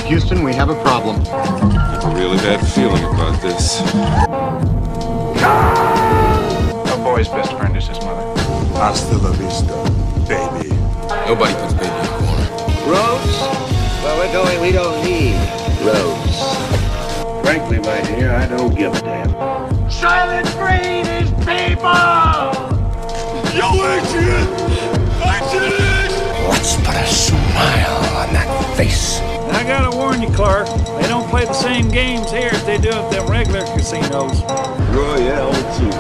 Houston, we have a problem. I have a really bad feeling about this. A boy's best friend is his mother. Hasta la vista, baby. Nobody puts baby in the corner. Roads? Where we're going, we don't need roads. Frankly, my dear, I don't give a damn. Silent breed is people! Yo, Adrian! Let's put a smile on that face. I gotta warn you, Clark. They don't play the same games here as they do at them regular casinos. Royale cheese.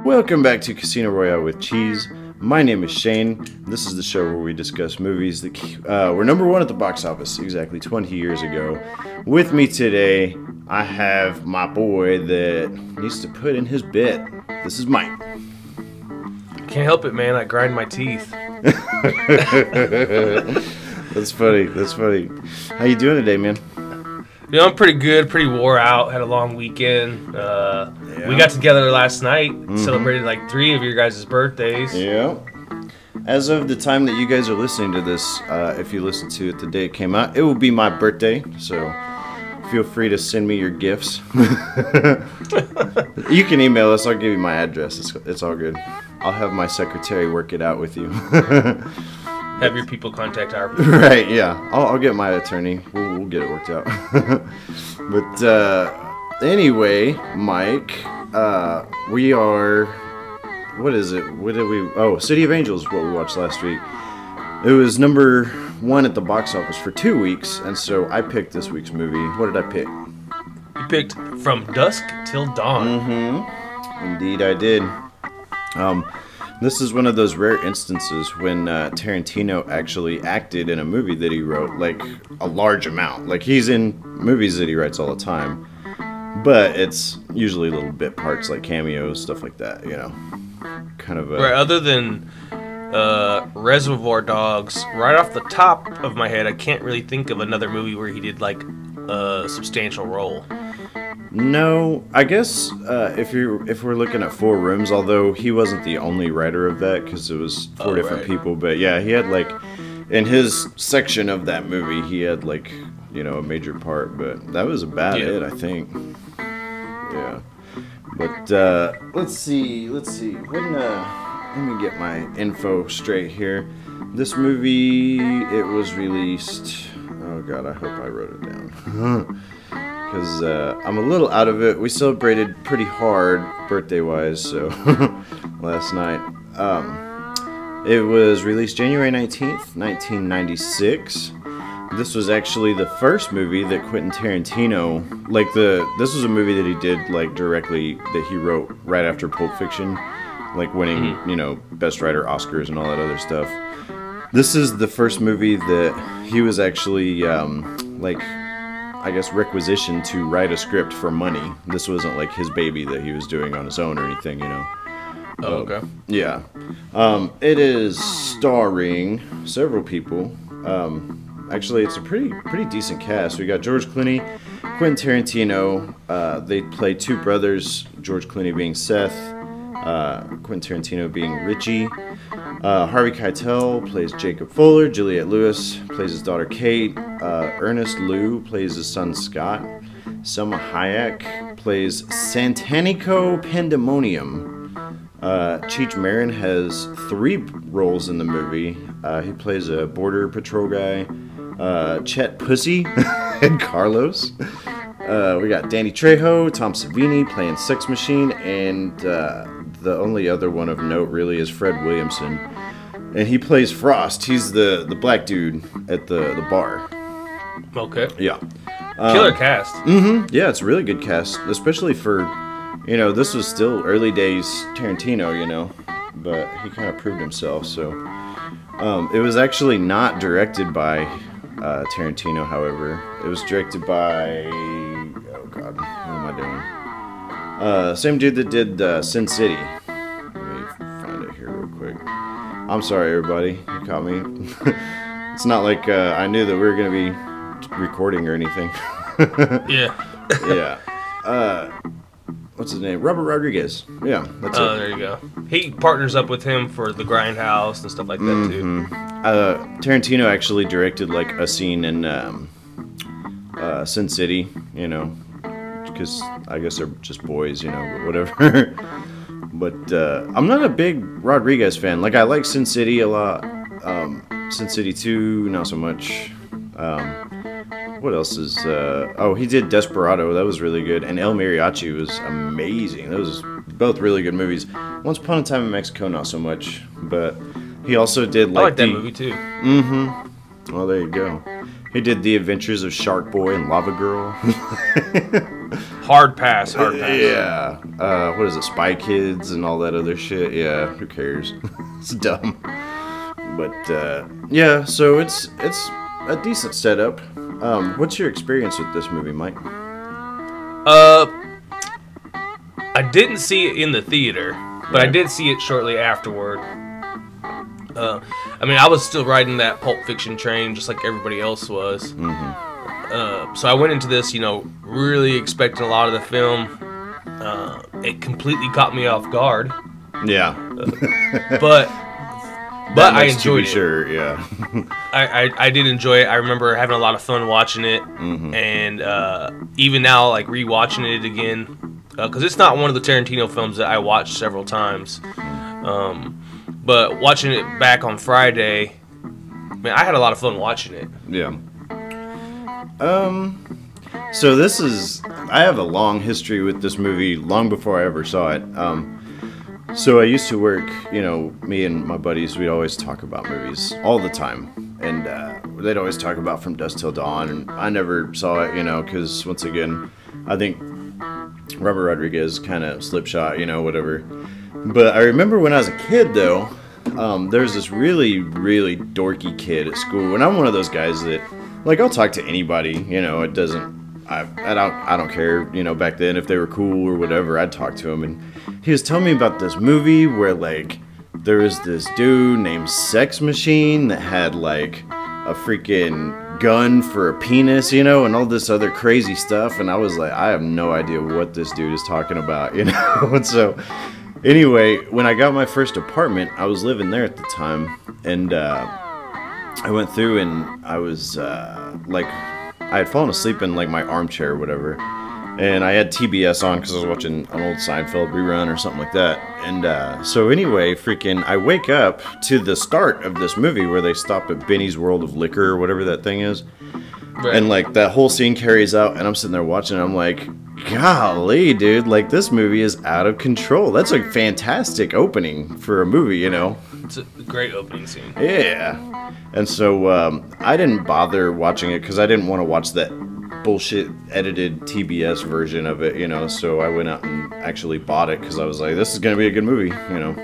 Welcome back to Casino Royale with Cheese. My name is Shane. This is the show where we discuss movies that were number one at the box office exactly 20 years ago. With me today, I have my boy that needs to put in his bit. This is Mike. Can't help it, man. I grind my teeth. That's funny. That's funny. How you doing today, man? You know, I'm pretty good, pretty wore out. Had a long weekend. We got together last night, celebrated like 3 of your guys' birthdays. Yeah. As of the time that you guys are listening to this, if you listen to it the day it came out, it will be my birthday. So feel free to send me your gifts. You can email us. I'll give you my address. It's all good. I'll have my secretary work it out with you. Have your people contact our people. Right, yeah. I'll get my attorney. We'll get it worked out. But anyway, Mike, we are... What is it? What did we... Oh, City of Angels is what we watched last week. It was number 1 at the box office for 2 weeks, and so I picked this week's movie. What did I pick? You picked From Dusk Till Dawn. Indeed, I did. This is one of those rare instances when Tarantino actually acted in a movie that he wrote, like, a large amount. Like, he's in movies that he writes all the time, but it's usually little bit parts, like cameos, stuff like that, you know. Kind of a... Right, other than Reservoir Dogs, right off the top of my head, I can't really think of another movie where he did, like, a substantial role. No, I guess if we're looking at 4 Rooms, although he wasn't the only writer of that because it was 4 different people, but yeah, he had like in his section of that movie, he had like, you know, a major part, but that was about it, I think. Yeah, but let's see. When let me get my info straight here. This movie, it was released. Oh God, I hope I wrote it down. Because I'm a little out of it. We celebrated pretty hard birthday-wise, so last night. It was released January 19th, 1996. This was actually the first movie that Quentin Tarantino, this was a movie that he did like directly, that he wrote right after Pulp Fiction, like winning, you know, Best Writer Oscars and all that other stuff. This is the first movie that he was actually I guess requisitioned to write a script for money. This wasn't like his baby that he was doing on his own or anything, you know. Oh, okay. Yeah. It is starring several people. Actually, it's a pretty decent cast. We got George Clooney, Quentin Tarantino. They play 2 brothers, George Clooney being Seth, Quentin Tarantino being Richie. Harvey Keitel plays Jacob Fuller. Juliette Lewis plays his daughter Kate. Ernest Liu plays his son Scott. Selma Hayek plays Santanico Pandemonium. Cheech Marin has 3 roles in the movie. He plays a border patrol guy, Chet Pussy, and Carlos. We got Danny Trejo, Tom Savini playing Sex Machine, and the only other one of note really is Fred Williamson. And he plays Frost. He's the black dude at the bar. Okay. Yeah. Killer cast. Yeah, it's a really good cast, especially for, you know, this was still early days Tarantino, you know, but he kind of proved himself, so. It was actually not directed by Tarantino, however. It was directed by, oh God, what am I doing? Same dude that did Sin City. Let me find it here real quick. I'm sorry, everybody. You caught me. It's not like I knew that we were going to be recording or anything. Yeah. Yeah. What's his name? Robert Rodriguez. Yeah, that's it. There you go. He partners up with him for the Grindhouse and stuff like that too. Tarantino actually directed like a scene in Sin City, you know, because I guess they're just boys, you know, but whatever. But I'm not a big Rodriguez fan. Like, I like Sin City a lot. Sin City 2, not so much. What else is... he did Desperado. That was really good. And El Mariachi was amazing. Those both really good movies. Once Upon a Time in Mexico, not so much. But he also did like I like that movie too. Mm-hmm. Well, there you go. He did The Adventures of Shark Boy and Lava Girl. Hard pass. Yeah. What is it? Spy Kids and all that other shit. Yeah, who cares? It's dumb. But yeah, so it's a decent setup. What's your experience with this movie, Mike? I didn't see it in the theater, but I did see it shortly afterward. I mean, I was still riding that Pulp Fiction train just like everybody else was. Mm-hmm. So I went into this, you know, really expecting a lot of the film. It completely caught me off guard. Yeah. But I enjoyed it. Sure, yeah. I did enjoy it. I remember having a lot of fun watching it, and even now, like rewatching it again, because it's not one of the Tarantino films that I watched several times. But watching it back on Friday, man, I had a lot of fun watching it. Yeah. So this is... I have a long history with this movie, long before I ever saw it. So I used to work, you know, me and my buddies, we'd always talk about movies all the time. And they'd always talk about From Dusk Till Dawn, and I never saw it, you know, because, once again, I think Robert Rodriguez kind of slipshot, you know, whatever. But I remember when I was a kid, though, there was this really, really dorky kid at school. And I'm one of those guys that, like, I'll talk to anybody, you know, it doesn't... I don't care, you know, back then if they were cool or whatever, I'd talk to him. And he was telling me about this movie where, like, there was this dude named Sex Machine that had, like, a freaking gun for a penis, you know, and all this other crazy stuff. And I was like, I have no idea what this dude is talking about, you know. And so, anyway, when I got my first apartment, I was living there at the time. And I went through and I was, like... I had fallen asleep in, like, my armchair or whatever, and I had TBS on because I was watching an old Seinfeld rerun or something like that. And so anyway, freaking, I wake up to the start of this movie where they stop at Benny's World of Liquor or whatever that thing is. Right. And, like, that whole scene carries out, and I'm sitting there watching, and I'm like, golly, dude, like, this movie is out of control. That's a fantastic opening for a movie, you know? It's a great opening scene. Yeah. And so I didn't bother watching it because I didn't want to watch that bullshit edited TBS version of it, you know? So I went out and actually bought it because I was like, this is going to be a good movie, you know?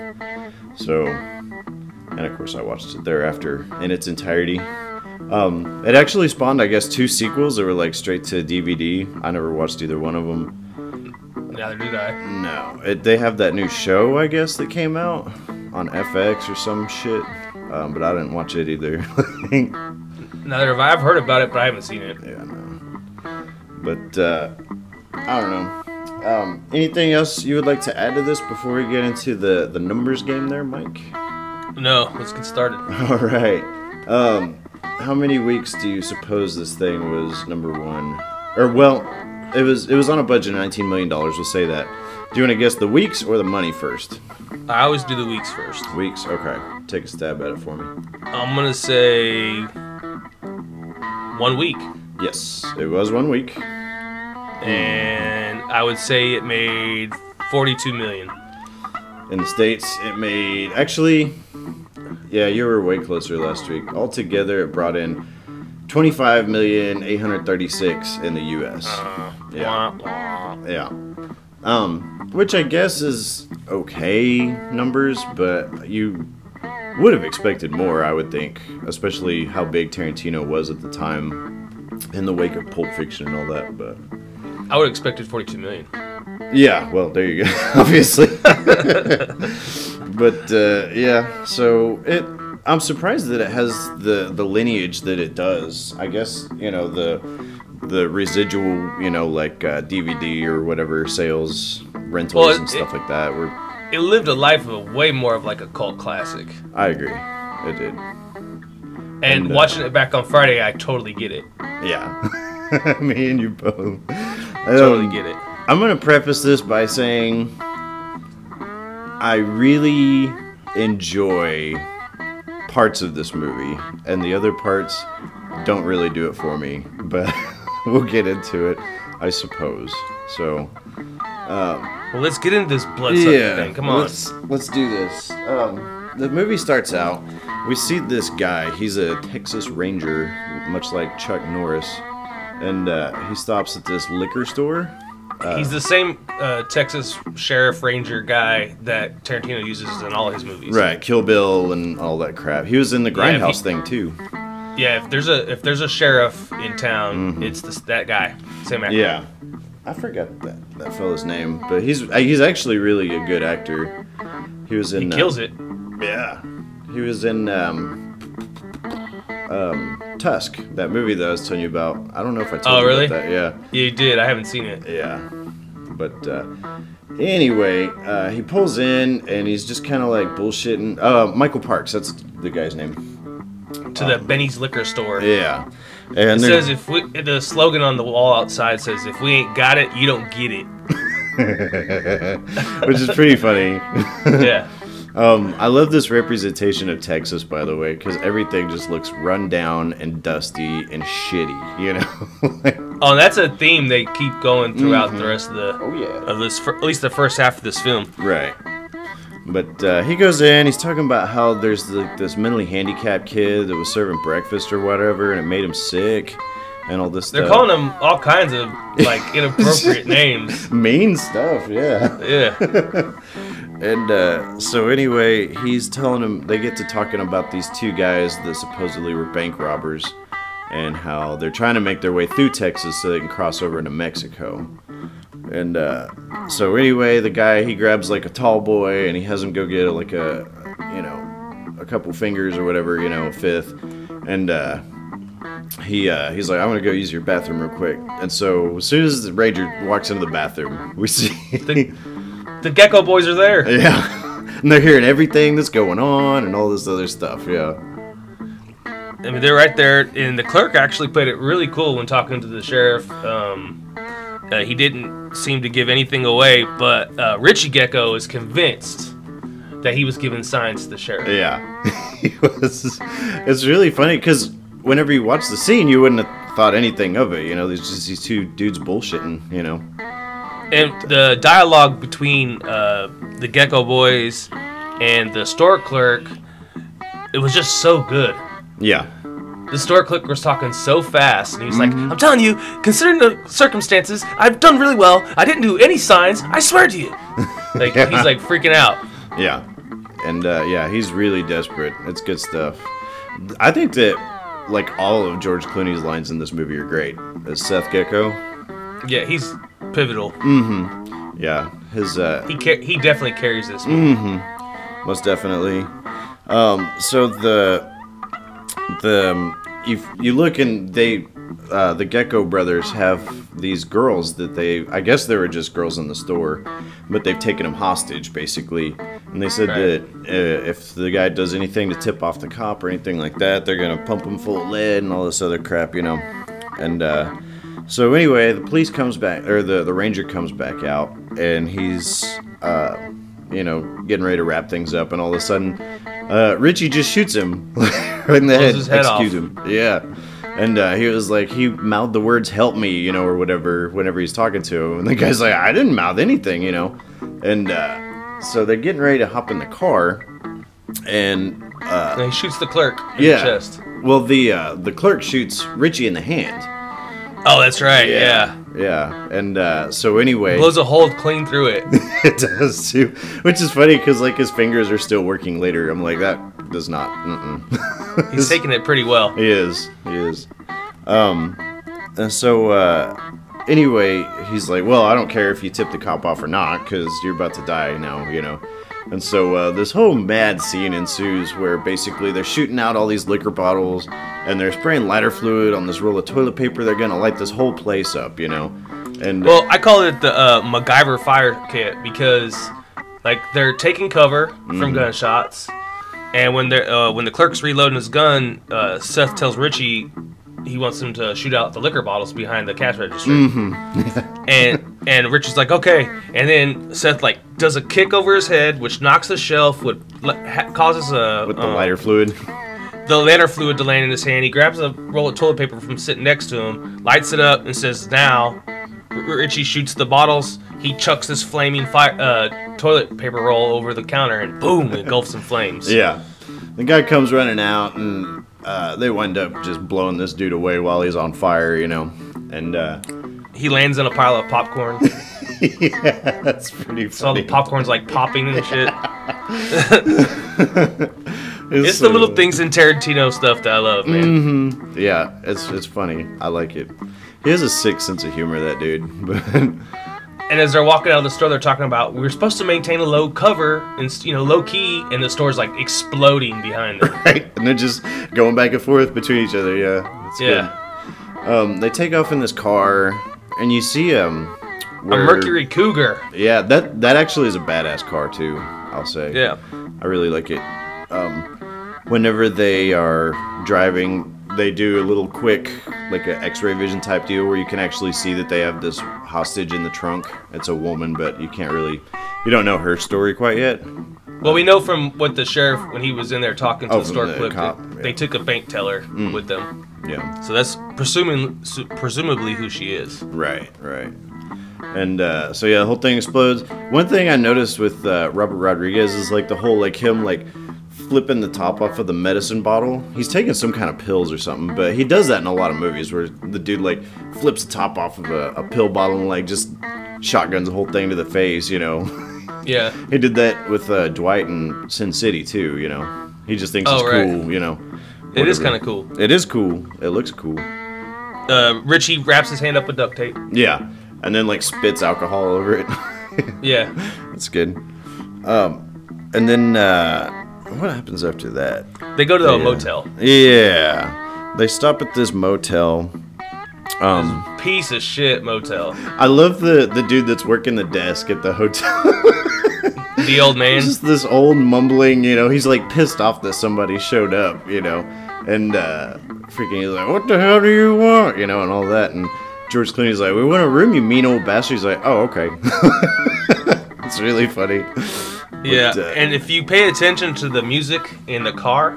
So, and of course I watched it thereafter in its entirety. It actually spawned, I guess, 2 sequels that were, like, straight to DVD. I never watched either one of them. Neither did I. No. They have that new show, I guess, that came out on FX or some shit. But I didn't watch it either. Neither have I. I've heard about it, but I haven't seen it. Yeah, no. But, I don't know. Anything else you would like to add to this before we get into the numbers game there, Mike? No, let's get started. All right. How many weeks do you suppose this thing was number 1? Or, well, it was on a budget of $19 million, we'll say that. Do you want to guess the weeks or the money first? I always do the weeks first. Weeks, okay. Take a stab at it for me. I'm going to say 1 week. Yes, it was 1 week. And I would say it made $42 million. In the States, it made... Actually, yeah, you were way closer last week. Altogether, it brought in $25,836,000 in the U.S. Yeah. Yeah. Which I guess is okay numbers, but you would have expected more, I would think, especially how big Tarantino was at the time in the wake of Pulp Fiction and all that. But I would have expected $42 million. Yeah, well, there you go, obviously. But yeah, so I'm surprised that it has the lineage that it does. I guess, you know, the residual, you know, like DVD or whatever sales, rentals and stuff like that. It lived a life of way more of like a cult classic. I agree. It did. And watching it back on Friday, I totally get it. Yeah. Me and you both. Totally get it. I'm going to preface this by saying I really enjoy parts of this movie, and the other parts don't really do it for me, but we'll get into it, I suppose. So, well, let's get into this bloodsucking thing. Come on. Let's do this. The movie starts out, we see this guy, he's a Texas Ranger, much like Chuck Norris, and he stops at this liquor store. He's the same Texas Sheriff Ranger guy that Tarantino uses in all his movies. Right, Kill Bill and all that crap. He was in the Grindhouse thing too. Yeah, if there's a sheriff in town, it's that guy, same actor. Yeah, I forgot that fella's name, but he's actually really a good actor. He was in. He kills it. Yeah, he was in Tusk, that movie that I was telling you about. I don't know if I told you about that. Yeah. Yeah, you did. I haven't seen it. Yeah, but anyway, he pulls in and he's just kind of like bullshitting. Michael Parks, that's the guy's name. To the Benny's liquor store. Yeah, and it says the slogan on the wall outside says, "If we ain't got it, you don't get it," which is pretty funny. Yeah. I love this representation of Texas, by the way, because everything just looks run down and dusty and shitty, you know. Oh, that's a theme they keep going throughout the rest of the. Oh yeah. Of this, at least the first half of this film. Right. But he goes in, he's talking about how there's this mentally handicapped kid that was serving breakfast or whatever, and it made him sick, and all this stuff. They're calling him all kinds of, like, inappropriate names. Mean stuff, yeah. Yeah. And so anyway, he's telling him, they get to talking about these two guys that supposedly were bank robbers, and how they're trying to make their way through Texas so they can cross over into Mexico. And so anyway, the guy, he grabs like a tall boy and he has him go get like a couple fingers or whatever, a fifth. And he's like, I'm gonna go use your bathroom real quick. And so as soon as the Ranger walks into the bathroom, we see the Gecko boys are there. Yeah, and they're hearing everything that's going on and all this other stuff. Yeah. I mean, they're right there, and the clerk actually played it really cool when talking to the sheriff. He didn't seem to give anything away, but Richie Gecko is convinced that he was giving signs to the sheriff. Yeah, he was. It's really funny because whenever you watch the scene, you wouldn't have thought anything of it. There's just these two dudes bullshitting. And the dialogue between the Gecko boys and the store clerk, it was just so good. Yeah. The store clerk was talking so fast, and he was like, I'm telling you, considering the circumstances, I've done really well. I didn't do any signs. I swear to you. Like, yeah. He's like freaking out. Yeah. And yeah, he's really desperate. It's good stuff. I think that like all of George Clooney's lines in this movie are great. As Seth Gecko. Yeah, he's pivotal. Mm-hmm. Yeah. His he definitely carries this movie. Mm-hmm. Most definitely. So you look and the Gecko brothers have these girls that I guess they were just girls in the store, but they've taken them hostage basically, and they said that if the guy does anything to tip off the cop or anything like that, they're gonna pump him full of lead and all this other crap, and so anyway, the police comes back, or the ranger comes back out, and he's getting ready to wrap things up, and all of a sudden Richie just shoots him right in the head, executes him. Yeah. And he was like, he mouthed the words "help me," or whatever, whenever he's talking to him. And the guy's like, I didn't mouth anything, And so they're getting ready to hop in the car, and he shoots the clerk in the chest. Well, the clerk shoots Richie in the hand. Oh, that's right. Yeah. Yeah. And so anyway, blows a hole clean through it. It does too, which is funny because like his fingers are still working later. I'm like, that does not. He's taking it pretty well. He is. And so anyway, he's like, well, I don't care if you tip the cop off or not because you're about to die now, And so this whole mad scene ensues where basically they're shooting out all these liquor bottles and they're spraying lighter fluid on this roll of toilet paper. They're gonna light this whole place up, you know. And well, I call it the MacGyver fire kit because like they're taking cover from gunshots, and when the clerk's reloading his gun, Seth tells Richie he wants him to shoot out the liquor bottles behind the cash register. and Richie's like, okay. And then Seth like does a kick over his head, which knocks the shelf, causes a with the lighter fluid. The lighter fluid to land in his hand. He grabs a roll of toilet paper from sitting next to him, lights it up, and says, "Now." Richie shoots the bottles. He chucks this flaming toilet paper roll over the counter, and boom, it engulfs in flames. Yeah, the guy comes running out, and they wind up just blowing this dude away while he's on fire, you know. And he lands on a pile of popcorn. Yeah, that's pretty funny. So all the popcorn's like popping and shit. It's the little things in Tarantino stuff that I love, man. Mm-hmm. Yeah, it's funny. I like it. He has a sick sense of humor, that dude. And as they're walking out of the store, they're talking about we're supposed to maintain a low cover and low key, and the store's like exploding behind them. Right, and they're just going back and forth between each other. Yeah, it's good. They take off in this car, and you see a Mercury Cougar. Yeah, that actually is a badass car too. I'll say. Yeah, I really like it. Whenever they are driving, they do a little quick, like an X-ray vision type deal where you can actually see that they have this hostage in the trunk. It's a woman, but you don't know her story quite yet. Well, we know from what the sheriff, when he was in there talking to the store clerk, cop, they took a bank teller with them. Yeah. So that's presumably who she is. Right. And so yeah, the whole thing explodes. One thing I noticed with Robert Rodriguez is like the whole like him like flipping the top off of the medicine bottle. He's taking some kind of pills or something, but he does that in a lot of movies where the dude like flips the top off of a pill bottle and like just shotguns the whole thing to the face, you know. Yeah. He did that with Dwight in Sin City too, you know. He just thinks it's cool, you know. Whatever. It is kind of cool. It is cool. It looks cool. Richie wraps his hand up with duct tape. Yeah, and then like spits alcohol over it. Yeah. That's good. And then what happens after that? They go to a motel. Yeah. They stop at this motel. Piece of shit motel. I love the dude that's working the desk at the hotel. The old man. Just this old mumbling, you know, he's like pissed off that somebody showed up, you know. And freaking he's like, "What the hell do you want?" You know, and all that. And George Clooney's like, "We want a room, you mean old bastard." He's like, "Oh, okay." It's really funny. Yeah, and if you pay attention to the music in the car,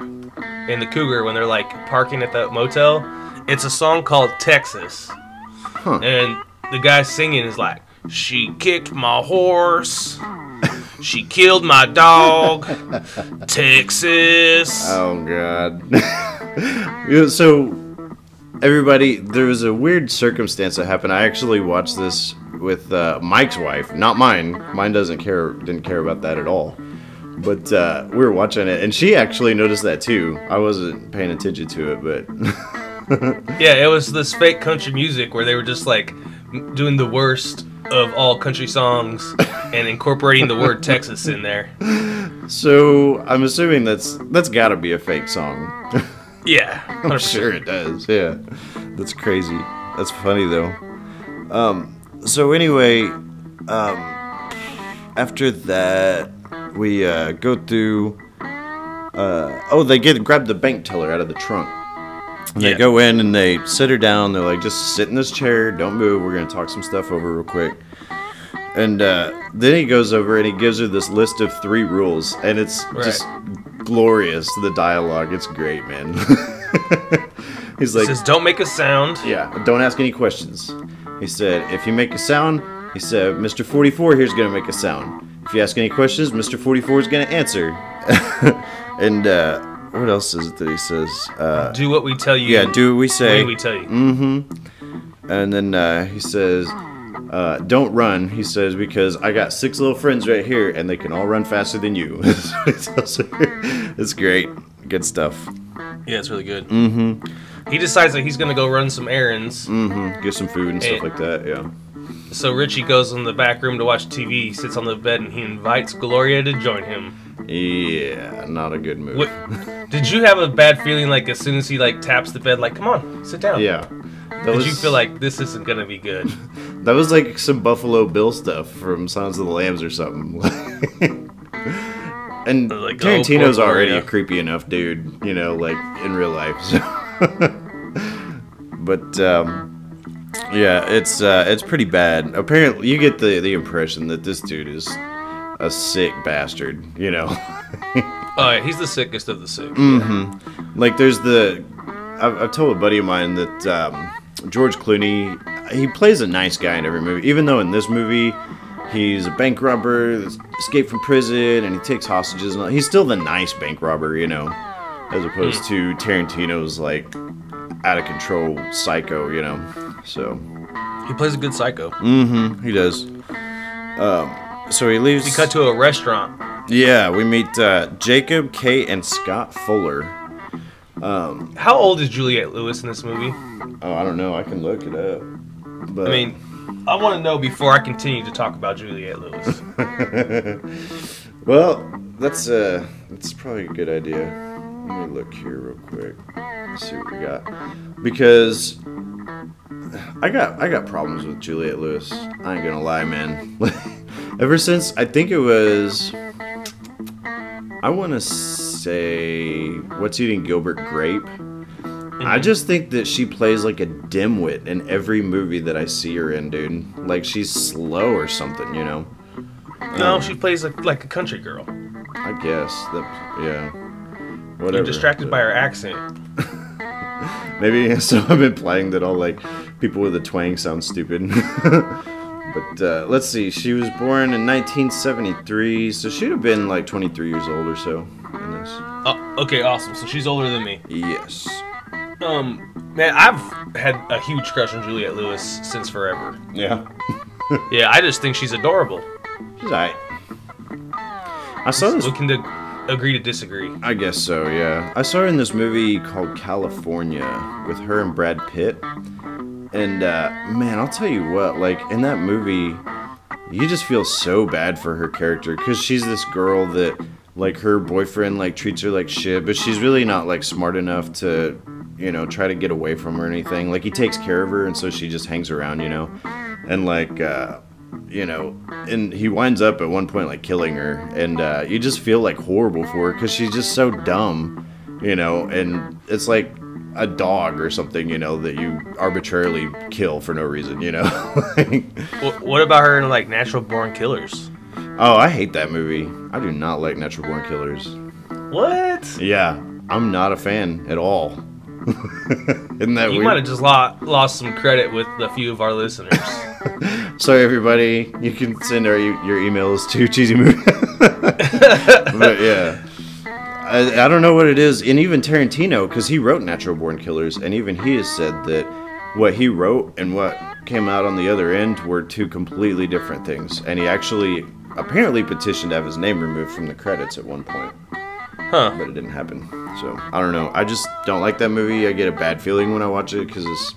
in the Cougar, when they're like parking at the motel, it's a song called Texas. Huh. And the guy singing is like, "She kicked my horse, she killed my dog, Texas." Oh, God. So, everybody, there was a weird circumstance that happened. I actually watched this with Mike's wife, not mine. Mine didn't care about that at all. But we were watching it, and she actually noticed that too. I wasn't paying attention to it, but yeah, it was this fake country music where they were just like doing the worst of all country songs and incorporating the word Texas in there. So I'm assuming that's got to be a fake song. Yeah, 100%. I'm sure it does. Yeah, that's crazy. That's funny though. So anyway, after that, we go through. They grab the bank teller out of the trunk. And they go in and they sit her down. They're like, "Just sit in this chair. Don't move. We're gonna talk some stuff over real quick." And then he goes over and he gives her this list of 3 rules, and it's just glorious. The dialogue, it's great, man. He says, "Don't make a sound." Yeah, don't ask any questions. He said, "If you make a sound," he said, "Mr. 44 here's gonna make a sound. If you ask any questions, Mr. 44 is gonna answer." And what else is it that he says? Do what we tell you. Yeah, do what we say. When we tell you. Mm-hmm. And then he says, "Don't run," he says, "because I got 6 little friends right here, and they can all run faster than you." That's what he tells her. It's great. Good stuff. Yeah, it's really good. Mm-hmm. He decides that he's going to go run some errands. Mm-hmm. Get some food and stuff like that, yeah. So Richie goes in the back room to watch TV. He sits on the bed and he invites Gloria to join him. Yeah, not a good move. Did you have a bad feeling like as soon as he like taps the bed, like, come on, sit down? Yeah. Did you feel like this isn't gonna be good? That was like some Buffalo Bill stuff from Silence of the Lambs or something. And like, Tarantino's already yeah. a creepy enough dude, you know, like in real life. So. But yeah, it's pretty bad. Apparently, you get the impression that this dude is a sick bastard, you know. Oh yeah, he's the sickest of the sick. Mm-hmm. Like there's I've told a buddy of mine that George Clooney, he plays a nice guy in every movie, even though in this movie he's a bank robber that's escaped from prison and he takes hostages and all. He's still the nice bank robber, you know, as opposed to Tarantino's like out of control psycho, you know. So he plays a good psycho. Mm-hmm. He does. So he leaves. We cut to a restaurant. Yeah, we meet Jacob, Kate, and Scott Fuller. How old is Juliette Lewis in this movie? Oh, I don't know. I can look it up. But I mean, I want to know before I continue to talk about Juliette Lewis. Well, that's probably a good idea. Let me look here real quick. Let's see what we got. Because I got problems with Juliette Lewis. I ain't gonna lie, man. Ever since I think it was, I want to say What's Eating Gilbert Grape. I just think that she plays like a dimwit in every movie that I see her in, dude. Like she's slow or something, you know. No, she plays like a country girl. I guess that, yeah. Whatever. You're distracted by her accent. Maybe so. I've been playing that all like people with a twang sound stupid. But let's see. She was born in 1973, so she'd have been like 23 years old or so in this. Oh, okay, awesome. So she's older than me. Yes. Man, I've had a huge crush on Juliette Lewis since forever. Yeah. Yeah, I just think she's adorable. She's alright. I saw this. We can agree to disagree. I guess so, yeah. I saw her in this movie called California with her and Brad Pitt. And, man, I'll tell you what, like, in that movie, you just feel so bad for her character. Because she's this girl that, like, her boyfriend, like, treats her like shit. But she's really not, like, smart enough to, you know, try to get away from her or anything. Like, he takes care of her, and so she just hangs around, you know. And, like, you know, and he winds up at one point, like, killing her. And you just feel, like, horrible for her because she's just so dumb, you know. And it's like a dog or something, you know, that you arbitrarily kill for no reason, you know. What about her in, like, Natural Born Killers? Oh, I hate that movie. I do not like Natural Born Killers. What? Yeah, I'm not a fan at all. Isn't that You weird? might have just lost some credit with a few of our listeners. Sorry, everybody. You can send your emails to Cheesy Movie. But yeah, I don't know what it is. And even Tarantino, because he wrote Natural Born Killers, and even he has said that what he wrote and what came out on the other end were two completely different things. And he actually apparently petitioned to have his name removed from the credits at one point. Huh. But it didn't happen. So, I don't know. I just don't like that movie. I get a bad feeling when I watch it because it's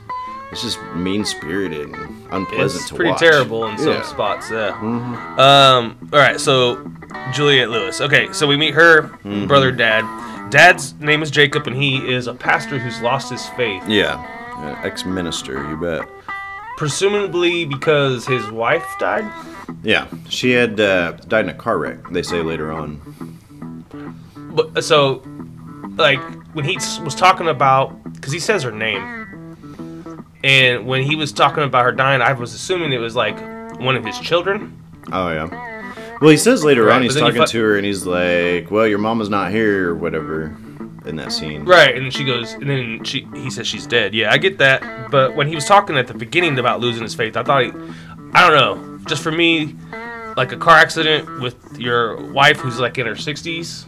just mean-spirited and unpleasant to watch. It's pretty terrible in some spots, yeah. Mm-hmm. All right, so Juliette Lewis. Okay, so we meet her brother, Dad. Dad's name is Jacob, and he is a pastor who's lost his faith. Yeah, ex-minister, you bet. Presumably because his wife died? Yeah, she had died in a car wreck, they say later on. But, so, like, when he was talking about, because he says her name, and when he was talking about her dying, I was assuming it was, like, one of his children. Oh, yeah. Well, he says later on, he's but then talking to her, and he's like, well, your mama's not here, or whatever, in that scene. Right, and then she goes, and then he says she's dead. Yeah, I get that, but when he was talking at the beginning about losing his faith, I thought I don't know, just for me, like a car accident with your wife who's, like, in her 60s,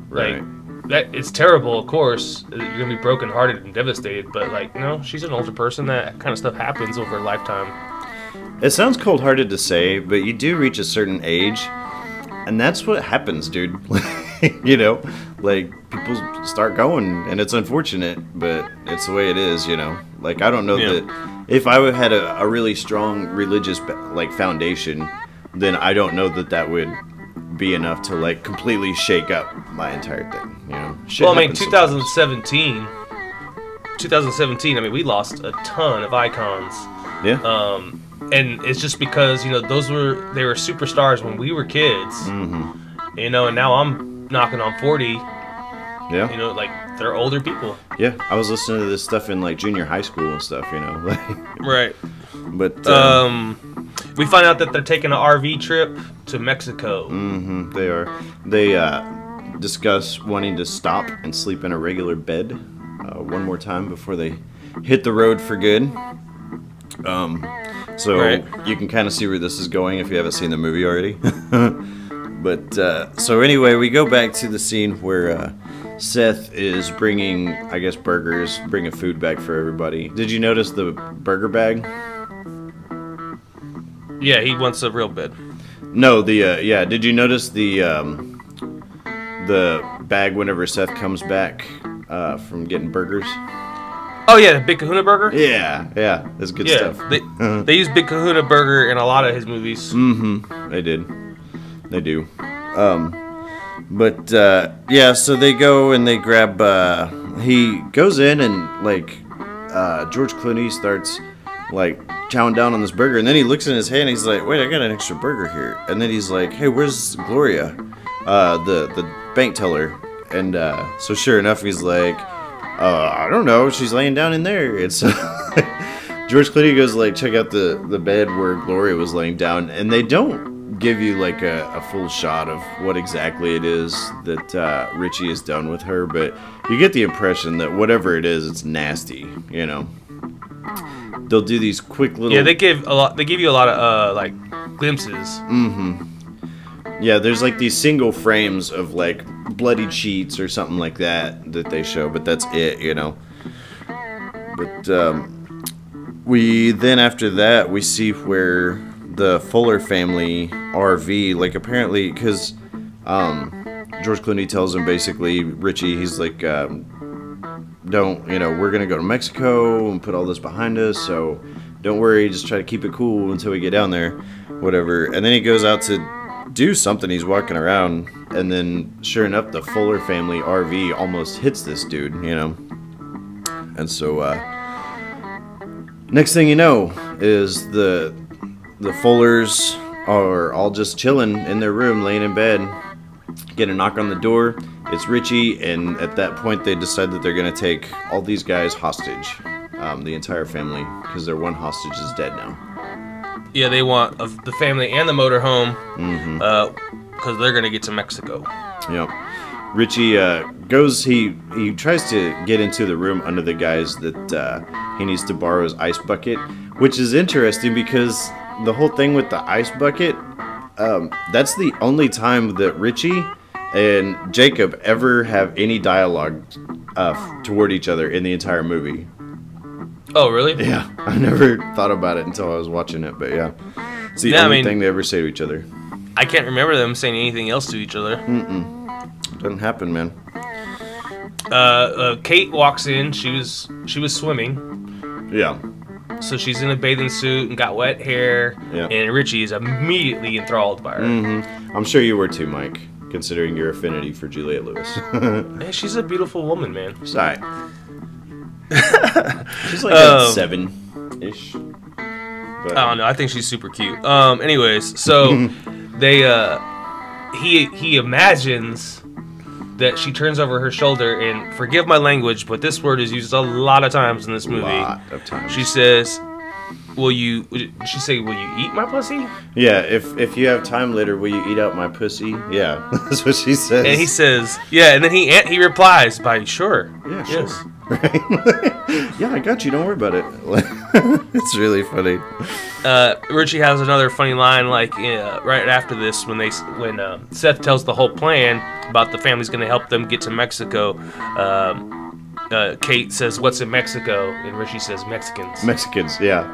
Right. like, that it's terrible, of course. You're gonna be brokenhearted and devastated, but like, you know, she's an older person. That kind of stuff happens over a lifetime. It sounds cold-hearted to say, but you do reach a certain age, and that's what happens, dude. You know, like people start going, and it's unfortunate, but it's the way it is, you know. Like I don't know that if I had a really strong religious like foundation, then I don't know that would be enough to like completely shake up my entire thing, you know. Shit well, I mean, happens 2017. I mean, we lost a ton of icons. Yeah. And it's just because, you know, they were superstars when we were kids. Mm-hmm. You know, and now I'm knocking on 40. Yeah. You know, like they're older people. Yeah, I was listening to this stuff in like junior high school and stuff, you know. Like, right. But we find out that they're taking an RV trip to Mexico. Mm-hmm, they are. They discuss wanting to stop and sleep in a regular bed one more time before they hit the road for good. So right. You can kind of see where this is going if you haven't seen the movie already. But so anyway, we go back to the scene where Seth is bringing, I guess, burgers, bringing food back for everybody. Did you notice the burger bag? Yeah, he wants a real bed. No, yeah. Did you notice the bag whenever Seth comes back from getting burgers? Oh yeah, the Big Kahuna Burger. Yeah, that's good stuff. They use Big Kahuna Burger in a lot of his movies. Mm-hmm. They do. But yeah, so they go and they grab. He goes in and like George Clooney starts like chowing down on this burger, and then he looks in his hand and he's like, "Wait, I got an extra burger here." And then he's like, "Hey, where's Gloria, the bank teller?" And so sure enough, he's like, "I don't know. She's laying down in there." It's George Clooney goes like, check out the bed where Gloria was laying down, and they don't give you like a full shot of what exactly it is that Richie has done with her, but you get the impression that whatever it is, it's nasty. You know, they'll do these quick little. Yeah, they give you a lot of like glimpses. Mm-hmm. Yeah, there's like these single frames of like bloody sheets or something like that they show, but that's it, you know. But we then after that we see where the Fuller family RV, like apparently because George Clooney tells him basically, Richie, he's like, don't, you know, we're gonna go to Mexico and put all this behind us, so don't worry, just try to keep it cool until we get down there, whatever. And then he goes out to do something, he's walking around, and then sure enough the Fuller family RV almost hits this dude, you know. And so next thing you know is the Fullers are all just chilling in their room, laying in bed, get a knock on the door. It's Richie, and at that point they decide that they're gonna take all these guys hostage, the entire family, because their one hostage is dead now. Yeah, they want the family and the motorhome, because they're gonna get to Mexico. Yep. Richie goes. He tries to get into the room under the guys that he needs to borrow his ice bucket, which is interesting because the whole thing with the ice bucket, that's the only time that Richie and Jacob ever have any dialogue toward each other in the entire movie. Oh, really? Yeah, I never thought about it until I was watching it, but yeah. It's the only thing they ever say to each other. I can't remember them saying anything else to each other. Doesn't happen, man. Kate walks in. She was swimming. Yeah. So she's in a bathing suit and got wet hair. Yeah. And Richie is immediately enthralled by her. I'm sure you were too, Mike, considering your affinity for Juliette Lewis. Hey, she's a beautiful woman, man. She's alright. She's like a 7-ish. But, I don't know. I think she's super cute. Anyways, so he imagines that she turns over her shoulder, and forgive my language, but this word is used a lot of times in this movie. A lot of times. She says, will you eat my pussy? Yeah, if you have time later, will you eat out my pussy? Yeah, that's what she says. And he says, yeah, and then he replies by, sure. Yeah, sure. Yes. Right? Yeah, I got you. Don't worry about it. It's really funny. Richie has another funny line, like right after this, when Seth tells the whole plan about the family's going to help them get to Mexico. Kate says, "What's in Mexico?" And Richie says, "Mexicans." Mexicans, yeah.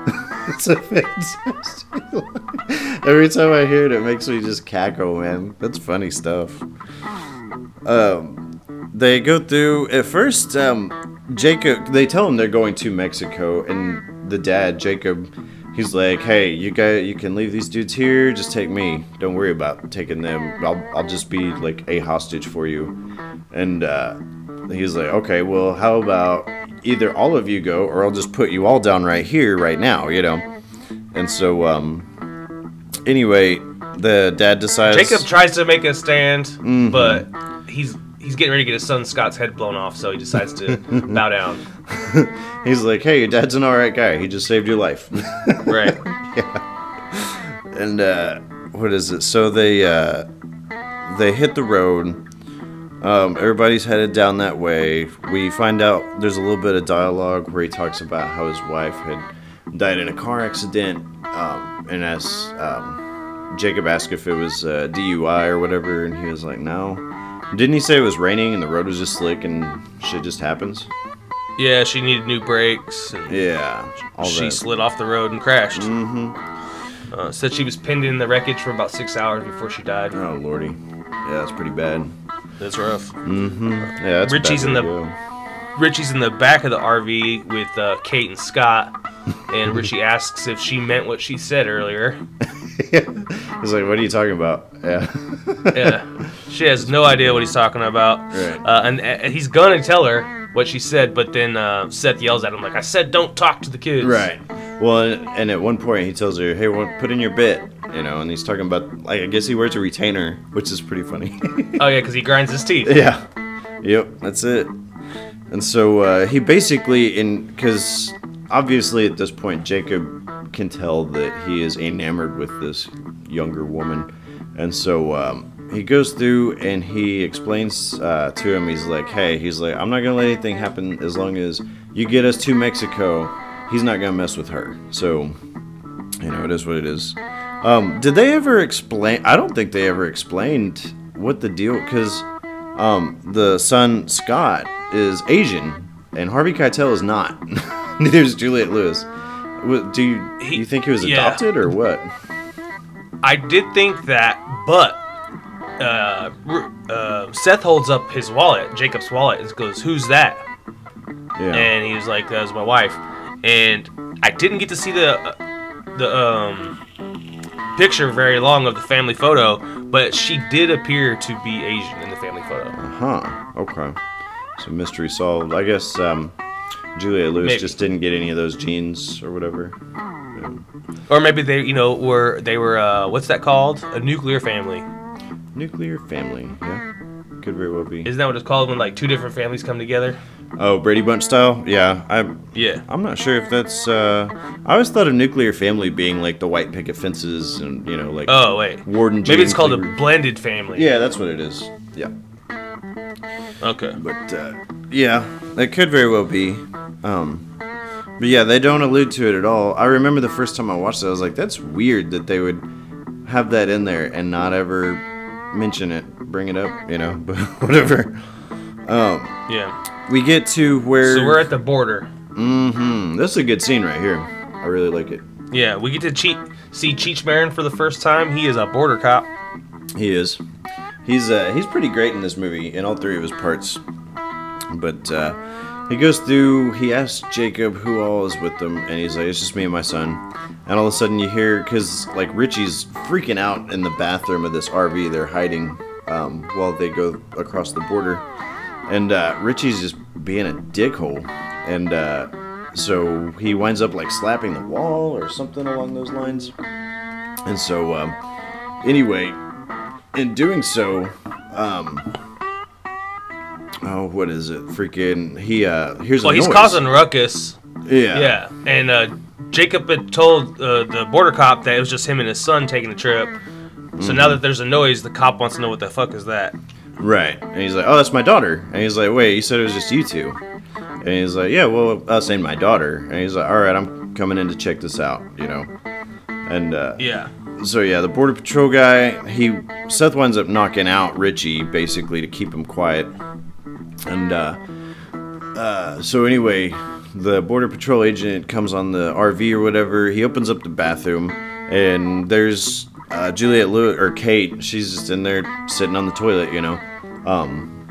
It's a fantastic line. Every time I hear it, it makes me just cackle, man. That's funny stuff. they go through at first. Jacob, they tell him they're going to Mexico, and the dad, Jacob, he's like, "Hey, you can leave these dudes here. Just take me. Don't worry about taking them. I'll just be like a hostage for you." And he's like, "Okay, well, how about either all of you go, or I'll just put you all down right here, right now, you know?" And so, anyway, the dad decides. Jacob tries to make a stand, but he's getting ready to get his son Scott's head blown off, so he decides to bow down. He's like, "Hey, your dad's an alright guy. He just saved your life." Right. Yeah. And what is it? So they hit the road. Everybody's headed down that way. We find out there's a little bit of dialogue where he talks about how his wife had died in a car accident, and as Jacob asked if it was DUI or whatever, and he was like, "No." Didn't he say it was raining and the road was just slick and shit just happens? Yeah, she needed new brakes. And yeah, she slid off the road and crashed. Said she was pinned in the wreckage for about 6 hours before she died. Oh lordy, yeah, that's pretty bad. That's rough. Yeah, that's Richie's in the back of the RV with Kate and Scott, and Richie asks if she meant what she said earlier. He's like, "What are you talking about?" Yeah. Yeah. She has no idea what he's talking about. Right. And he's gonna tell her what she said, but then Seth yells at him like, "I said don't talk to the kids." Right. Well, and at one point he tells her, "Hey, put in your bit," you know, and he's talking about, like, I guess he wears a retainer, which is pretty funny. Oh yeah, because he grinds his teeth. Yeah. Yep, that's it. And so he basically, because obviously at this point Jacob can tell that he is enamored with this younger woman, and so he goes through and he explains to him, he's like, "Hey," he's like, "I'm not gonna let anything happen as long as you get us to Mexico. He's not gonna mess with her." So, you know, it is what it is. Did they ever explain? I don't think they ever explained what the deal, because the son Scott is Asian and Harvey Keitel is not. Neither is Juliette Lewis. Do you think he was adopted or what? I did think that, but Seth holds up his wallet, Jacob's wallet, and goes, "Who's that?" Yeah. And he was like, "That's my wife." And I didn't get to see the picture very long of the family photo, but she did appear to be Asian in the family photo. Okay. So mystery solved. I guess Juliette Lewis just didn't get any of those genes or whatever. Yeah. Or maybe they, were what's that called? A nuclear family. Nuclear family, yeah. Could very well be. Isn't that what it's called when like two different families come together? Oh, Brady Bunch style? Yeah. Yeah. I'm not sure if that's I always thought of nuclear family being like the white picket fences and, like Oh, wait. Warden Maybe it's called Cleaver. a blended family. Yeah, that's what it is. Yeah. Okay. But yeah, that could very well be. But yeah, they don't allude to it at all. I remember the first time I watched it, I was like, that's weird that they would have that in there and not ever mention it, bring it up, but whatever. Yeah. We get to where... So we're at the border. This is a good scene right here. I really like it. Yeah, we get to see Cheech Marin for the first time. He is a border cop. He is. He's pretty great in this movie, in all three of his parts. But he goes through, he asks Jacob who all is with them, and he's like, "It's just me and my son." And all of a sudden you hear, because like Richie's freaking out in the bathroom of this RV, they're hiding while they go across the border. And Richie's just being a dickhole. And so he winds up like slapping the wall or something along those lines. And so anyway, in doing so, what is it? Freaking, hears a noise. Well, he's causing ruckus. Yeah. Yeah, and Jacob had told the border cop that it was just him and his son taking a trip. So now that there's a noise, the cop wants to know what the fuck is that. Right. And he's like, "Oh, that's my daughter." And he's like, "Wait, you said it was just you two?" And he's like, "Yeah, well, us and my daughter." And he's like, "All right, I'm coming in to check this out, And Yeah. so yeah, the border patrol guy, Seth winds up knocking out Richie basically to keep him quiet. And so anyway, the border patrol agent comes on the RV or whatever. He opens up the bathroom, and there's Juliette Lewis or Kate. She's just in there sitting on the toilet,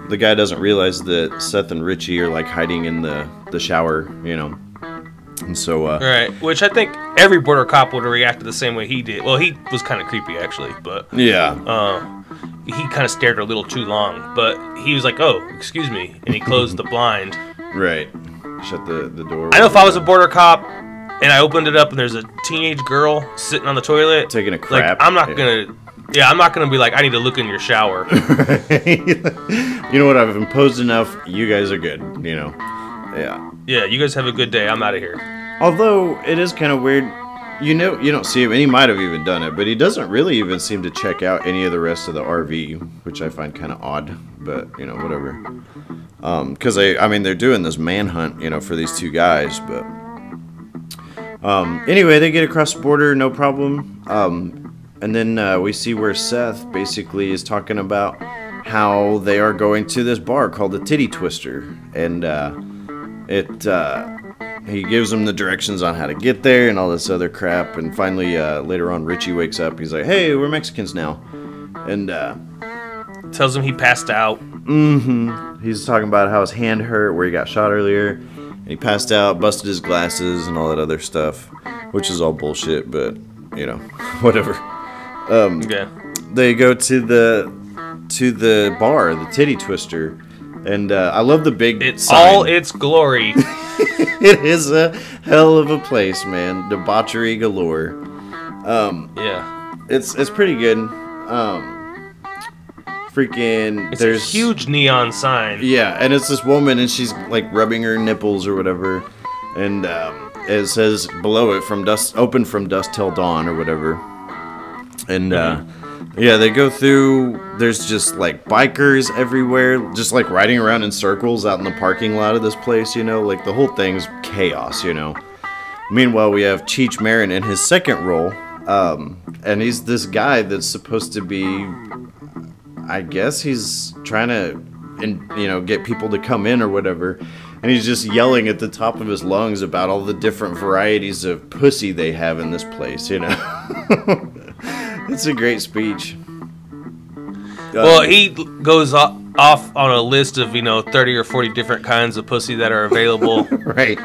the guy doesn't realize that Seth and Richie are like hiding in the shower, you know. And so right, which I think every border cop would have reacted the same way he did. Well, he was kind of creepy actually, but yeah, he kind of stared a little too long. But he was like, "Oh, excuse me," and he closed the blind. Right, shut the door. I know if I was a border cop and I opened it up and there's a teenage girl sitting on the toilet taking a crap, like, I'm not gonna be like, I need to look in your shower. You know what? I've imposed enough. You guys are good. You know. Yeah. Yeah, you guys have a good day. I'm out of here. Although it is kind of weird, you know, you don't see him, and he might have even done it, but he doesn't really even seem to check out any of the rest of the RV, which I find kind of odd. But you know, whatever. Because I mean, they're doing this manhunt, you know, for these two guys, but anyway, they get across the border, no problem. And then we see where Seth basically is talking about how they are going to this bar called the Titty Twister, and he gives them the directions on how to get there and all this other crap. And finally, later on, Richie wakes up. He's like, "Hey, we're Mexicans now," and tells him he passed out. He's talking about how his hand hurt where he got shot earlier, and he passed out, busted his glasses, and all that other stuff, which is all bullshit. But you know, whatever. Yeah. They go to the bar, the Titty Twister. And I love the big It's sign. all its glory. It is a hell of a place, man. Debauchery galore. Yeah. It's pretty good. Freaking It's there's a huge neon sign. Yeah, and it's this woman and she's like rubbing her nipples or whatever. And it says below it open from dusk till dawn or whatever. And yeah, they go through, there's just like bikers everywhere, just like riding around in circles out in the parking lot of this place, you know, like the whole thing's chaos, you know. Meanwhile, we have Cheech Marin in his second role, and he's this guy that's supposed to be, I guess he's trying to, get people to come in or whatever, and he's just yelling at the top of his lungs about all the different varieties of pussy they have in this place, you know. It's a great speech. Well, he goes off on a list of 30 or 40 different kinds of pussy that are available. Right.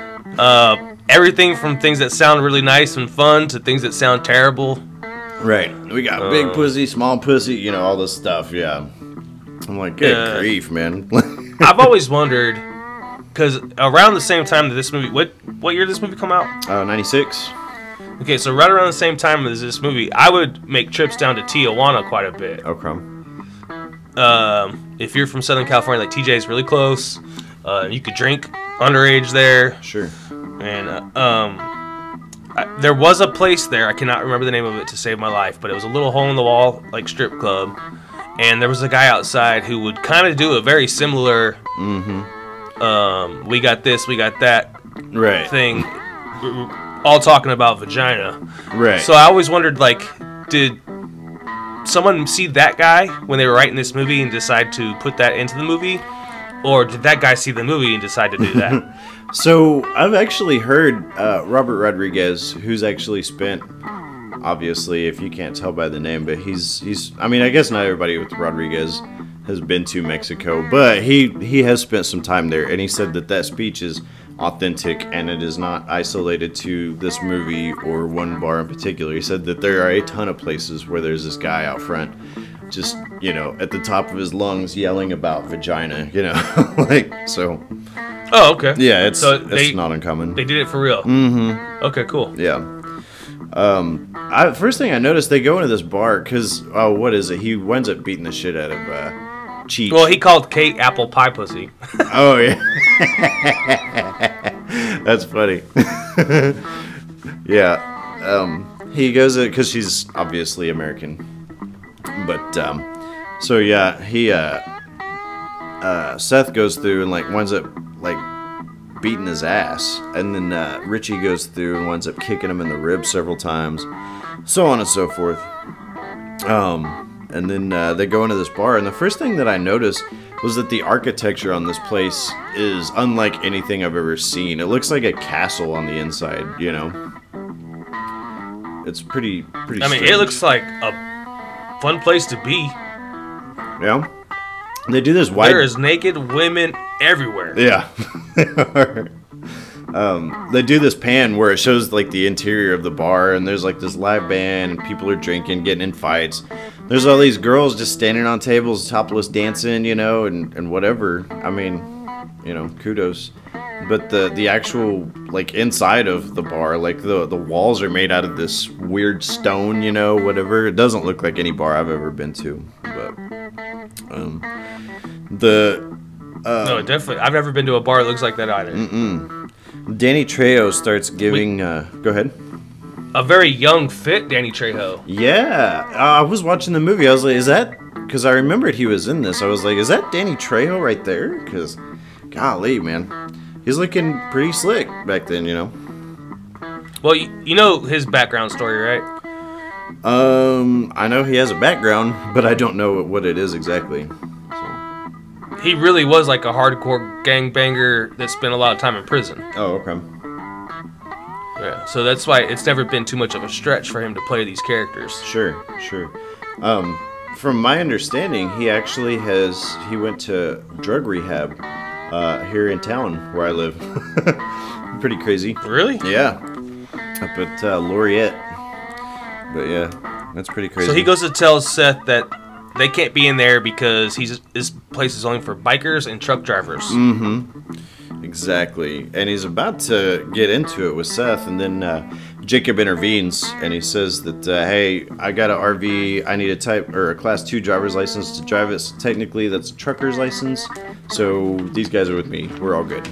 Everything from things that sound really nice and fun to things that sound terrible. Right. We got big pussy, small pussy, all this stuff. Yeah. I'm like, good grief, man. I've always wondered, because around the same time that this movie, what year did this movie come out? 96. Okay, so right around the same time as this movie, I would make trips down to Tijuana quite a bit. Oh, crumb. If you're from Southern California, like TJ's really close. You could drink underage there. Sure. And there was a place there, I cannot remember the name of it to save my life, but it was a little hole-in-the-wall, like, strip club. And there was a guy outside who would kind of do a very similar, we got this, we got that thing, all talking about vagina. Right. So I always wondered, like, did someone see that guy when they were writing this movie and decide to put that into the movie? Or did that guy see the movie and decide to do that? So I've actually heard Robert Rodriguez, who's actually spent, obviously, if you can't tell by the name, but he's I mean, I guess not everybody with Rodriguez has been to Mexico, but he has spent some time there, and he said that speech is authentic and it is not isolated to this movie or one bar in particular. He said that there are a ton of places where there's this guy out front just, at the top of his lungs yelling about vagina, like, so. Oh, okay. Yeah, it's not uncommon. They did it for real. Mm-hmm. Okay, cool. Yeah. First thing I noticed, they go into this bar because, what is it? He winds up beating the shit out of Cheech. Well, he called Kate apple pie pussy. Oh, yeah. That's funny. Yeah. He goes because she's obviously American. But, so yeah, Seth goes through and, like, winds up, like, beating his ass. And then Richie goes through and winds up kicking him in the ribs several times. So on and so forth. And then they go into this bar. And the first thing that I noticed was that the architecture on this place is unlike anything I've ever seen. It looks like a castle on the inside, It's pretty I mean, strange. it looks like a fun place to be. Yeah. They do this wide. There is naked women everywhere. Yeah. They do this pan where it shows like the interior of the bar, and there's like this live band, and people are drinking, getting in fights. There's all these girls just standing on tables, topless, dancing, you know, and whatever. I mean, you know, kudos. But the actual like inside of the bar, like the walls are made out of this weird stone, you know, whatever. It doesn't look like any bar I've ever been to, but no, definitely. I've never been to a bar that looks like that either. Danny Trejo starts giving. Go ahead. A very young, fit Danny Trejo. Yeah, I was watching the movie. I was like, is that? Because I remembered he was in this. I was like, is that Danny Trejo right there? Because, golly, man, he's looking pretty slick back then, you know. Well, you know his background story, right? I know he has a background, but I don't know what it is exactly. He really was like a hardcore gangbanger that spent a lot of time in prison. Oh, okay. Yeah, so that's why it's never been too much of a stretch for him to play these characters. Sure. From my understanding, he actually he went to drug rehab here in town where I live. Pretty crazy. Really? Yeah. Up at Laureate. But yeah, that's pretty crazy. So he goes to tell Seth that they can't be in there because this place is only for bikers and truck drivers. Mm-hmm. Exactly. And he's about to get into it with Seth, and then Jacob intervenes, and he says that, hey, I got an RV, I need a Class 2 driver's license to drive it. So technically, that's a trucker's license. So these guys are with me. We're all good.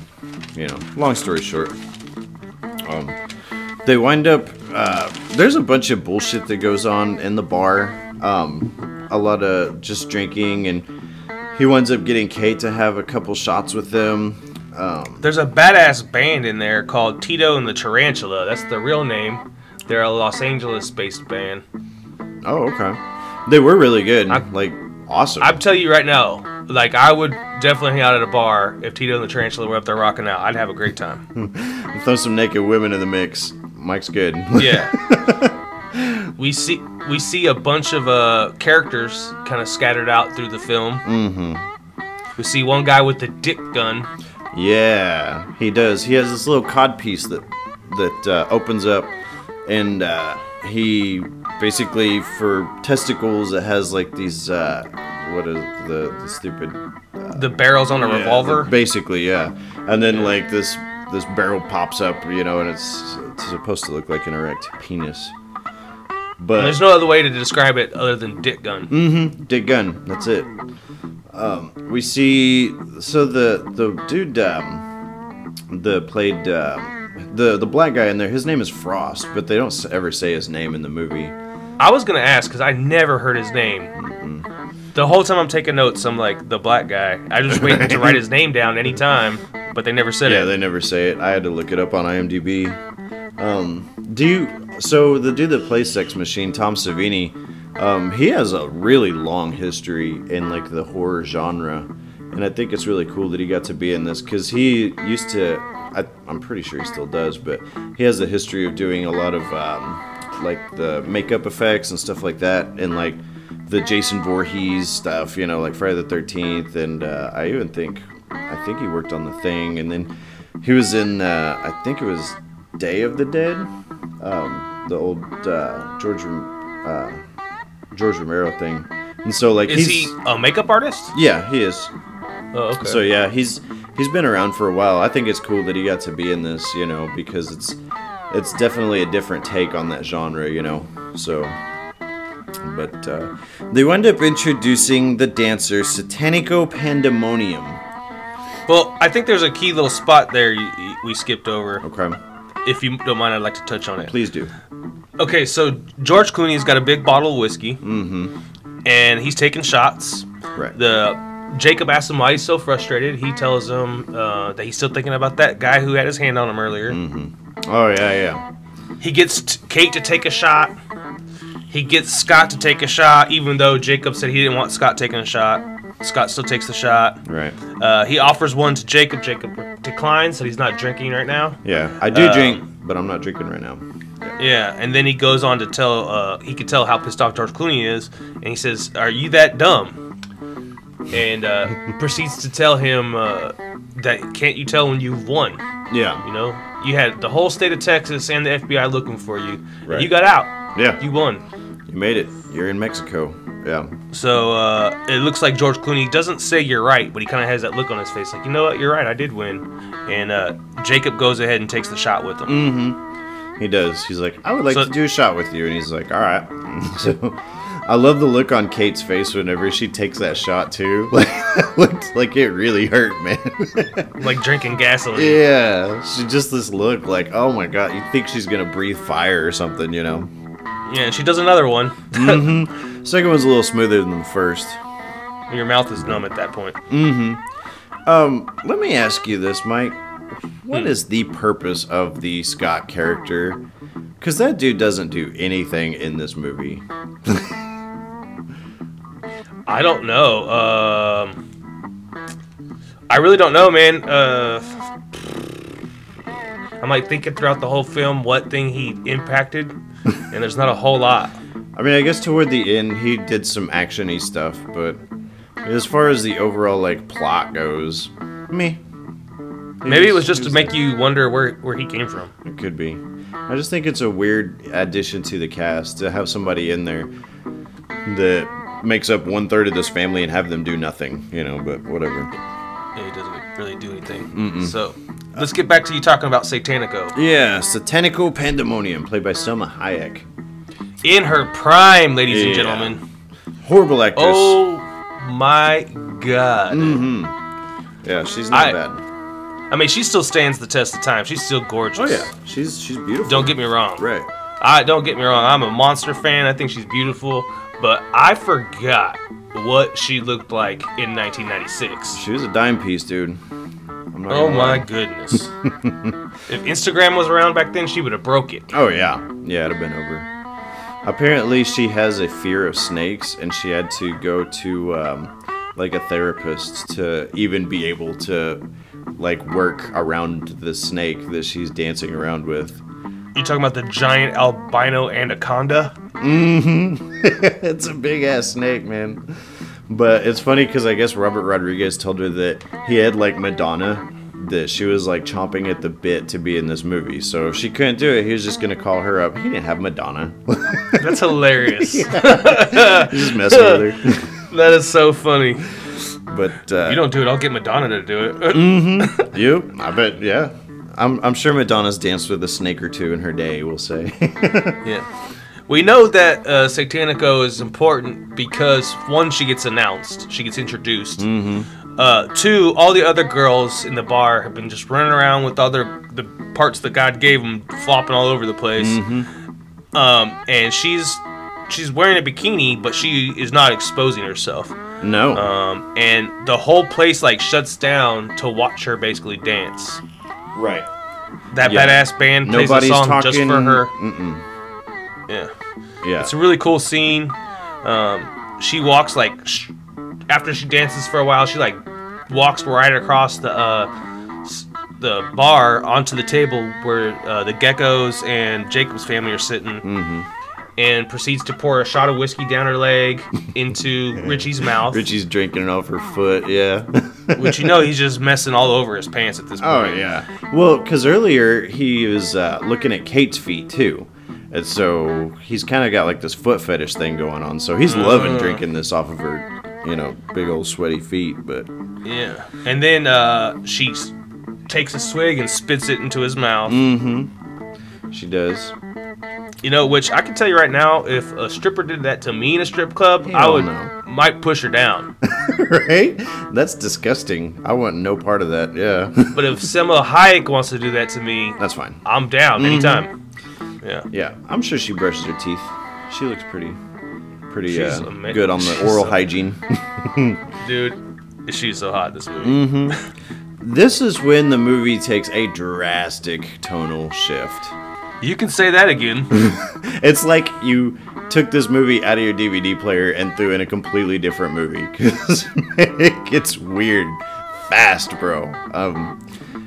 You know, long story short. They wind up, there's a bunch of bullshit that goes on in the bar. A lot of just drinking, and he winds up getting Kate to have a couple shots with them. There's a badass band in there called Tito and the Tarantula. That's the real name. They're a Los Angeles-based band. Oh, okay. They were really good. Awesome. I'll tell you right now, like, I would definitely hang out at a bar if Tito and the Tarantula were up there rocking out. I'd have a great time. Throw some naked women in the mix. Mike's good. Yeah. We see a bunch of characters kind of scattered out through the film. Mm-hmm. We see one guy with the dick gun. Yeah, he does. He has this little cod piece that opens up, and he basically, for testicles, it has like these what is the stupid the barrels on a revolver. Basically, yeah. And then like this barrel pops up, you know, and it's supposed to look like an erect penis. But and there's no other way to describe it other than dick gun. Mm-hmm. Dick gun. That's it. We see the dude that played the black guy in there. His name is Frost, but they don't ever say his name in the movie. I was gonna ask because I never heard his name. Mm-mm. The whole time I'm taking notes, I'm like, the black guy. I just waiting to write his name down anytime, but they never said it. Yeah, they never say it. I had to look it up on IMDb. So the dude that plays Sex Machine, Tom Savini, he has a really long history in like the horror genre, and I think it's really cool that he got to be in this because he used to. I'm pretty sure he still does, but he has a history of doing a lot of like the makeup effects and stuff like that, and like the Jason Voorhees stuff, you know, like Friday the 13th, and I think he worked on The Thing, and then he was in I think it was Day of the Dead, the old George Romero thing, and so like is he a makeup artist? Yeah, he is. Oh, okay. So yeah, he's been around for a while. I think it's cool that he got to be in this, you know, because it's definitely a different take on that genre, you know. So, but they wind up introducing the dancer Satanico Pandemonium. Well, I think there's a key little spot there we skipped over. Okay. If you don't mind, I'd like to touch on it. Please do. Okay, so George Clooney's got a big bottle of whiskey, mm-hmm. and he's taking shots. Right. Jacob asks him why he's so frustrated. He tells him that he's still thinking about that guy who had his hand on him earlier. Mm-hmm. Oh, yeah. He gets Kate to take a shot. He gets Scott to take a shot, even though Jacob said he didn't want Scott taking a shot. Scott still takes the shot. Right. He offers one to Jacob. Jacob declines, said he's not drinking right now. Yeah, I do drink, but I'm not drinking right now. Yeah, and then he goes on to tell, he could tell how pissed off George Clooney is, and he says, "Are you that dumb?" and proceeds to tell him that can't you tell when you've won? Yeah. You know, you had the whole state of Texas and the FBI looking for you. Right. And you got out. Yeah. You won. You made it. You're in Mexico. Yeah. So it looks like George Clooney doesn't say you're right, but he kind of has that look on his face like, you know what, you're right, I did win. And Jacob goes ahead and takes the shot with him. Mm-hmm. He does. He's like, I would like to do a shot with you. And he's like, all right. So I love the look on Kate's face whenever she takes that shot, too. Like, looked like it really hurt, man. Like drinking gasoline. Yeah. She just this look like, oh my God, you think she's going to breathe fire or something, you know? Yeah, and she does another one. Mm-hmm. Second one's a little smoother than the first. Your mouth is numb at that point. Mm-hmm. Let me ask you this, Mike. What is the purpose of the Scott character? Because that dude doesn't do anything in this movie. I don't know. I really don't know, man. I'm like thinking throughout the whole film what thing he impacted, and there's not a whole lot. I mean, I guess toward the end he did some action-y stuff, but as far as the overall like plot goes, me. Maybe it was just to make you wonder where he came from. It could be. I just think it's a weird addition to the cast to have somebody in there that makes up 1/3 of this family and have them do nothing, you know, but whatever. Yeah, he doesn't really do anything. So, let's get back to you talking about Satanico. Yeah, Satanico Pandemonium, played by Selma Hayek. In her prime, ladies and gentlemen. Horrible actress. Oh my God. Yeah, she's not bad. I mean, she still stands the test of time. She's still gorgeous. Oh yeah, she's beautiful. Don't get me wrong. Right. Don't get me wrong. I'm a Monster fan. I think she's beautiful, but I forgot what she looked like in 1996. She was a dime piece, dude. I'm not Oh gonna my lie. goodness. If Instagram was around back then, she would have broke it. Oh yeah, yeah, it'd have been over. Apparently, she has a fear of snakes, and she had to go to like a therapist to even be able to like work around the snake that she's dancing around with. You talking about the giant albino anaconda? It's a big ass snake, man. But it's funny because I guess Robert Rodriguez told her that he had like Madonna, that she was like chomping at the bit to be in this movie. So if she couldn't do it, he was just gonna call her up. He didn't have Madonna. That's hilarious. He's just messing with her. That is so funny. But You don't do it, I'll get Madonna to do it. you? I bet, yeah. I'm sure Madonna's danced with a snake or two in her day, we'll say. Yeah. We know that Satanico is important because, one, she gets announced. She gets introduced. Two, all the other girls in the bar have been just running around with the parts that God gave them flopping all over the place. And she's wearing a bikini, but she is not exposing herself. No. And the whole place like shuts down to watch her basically dance. Right. That Yeah. badass band plays Nobody's a song talking. just for her. Yeah. Yeah. It's a really cool scene. She walks like after she dances for a while, she like walks right across the bar onto the table where the geckos and Jacob's family are sitting, and proceeds to pour a shot of whiskey down her leg into Richie's mouth. Richie's drinking it off her foot, yeah. Which you know he's just messing all over his pants at this point. Oh, yeah. Well, because earlier he was looking at Kate's feet, too. And so he's kind of got like this foot fetish thing going on. So he's loving drinking this off of her, you know, big old sweaty feet. But Yeah. And then she takes a swig and spits it into his mouth. she does. You know, which I can tell you right now, if a stripper did that to me in a strip club, I Hell would no. might push her down. Right? That's disgusting. I want no part of that, yeah. But if Selma Hayek wants to do that to me, That's fine. I'm down anytime. Yeah. Yeah, I'm sure she brushes her teeth. She looks pretty She's good on the oral hygiene. Dude, she's so hot, this movie. This is when the movie takes a drastic tonal shift. You can say that again. It's like you took this movie out of your DVD player and threw in a completely different movie. Because it gets weird fast, bro.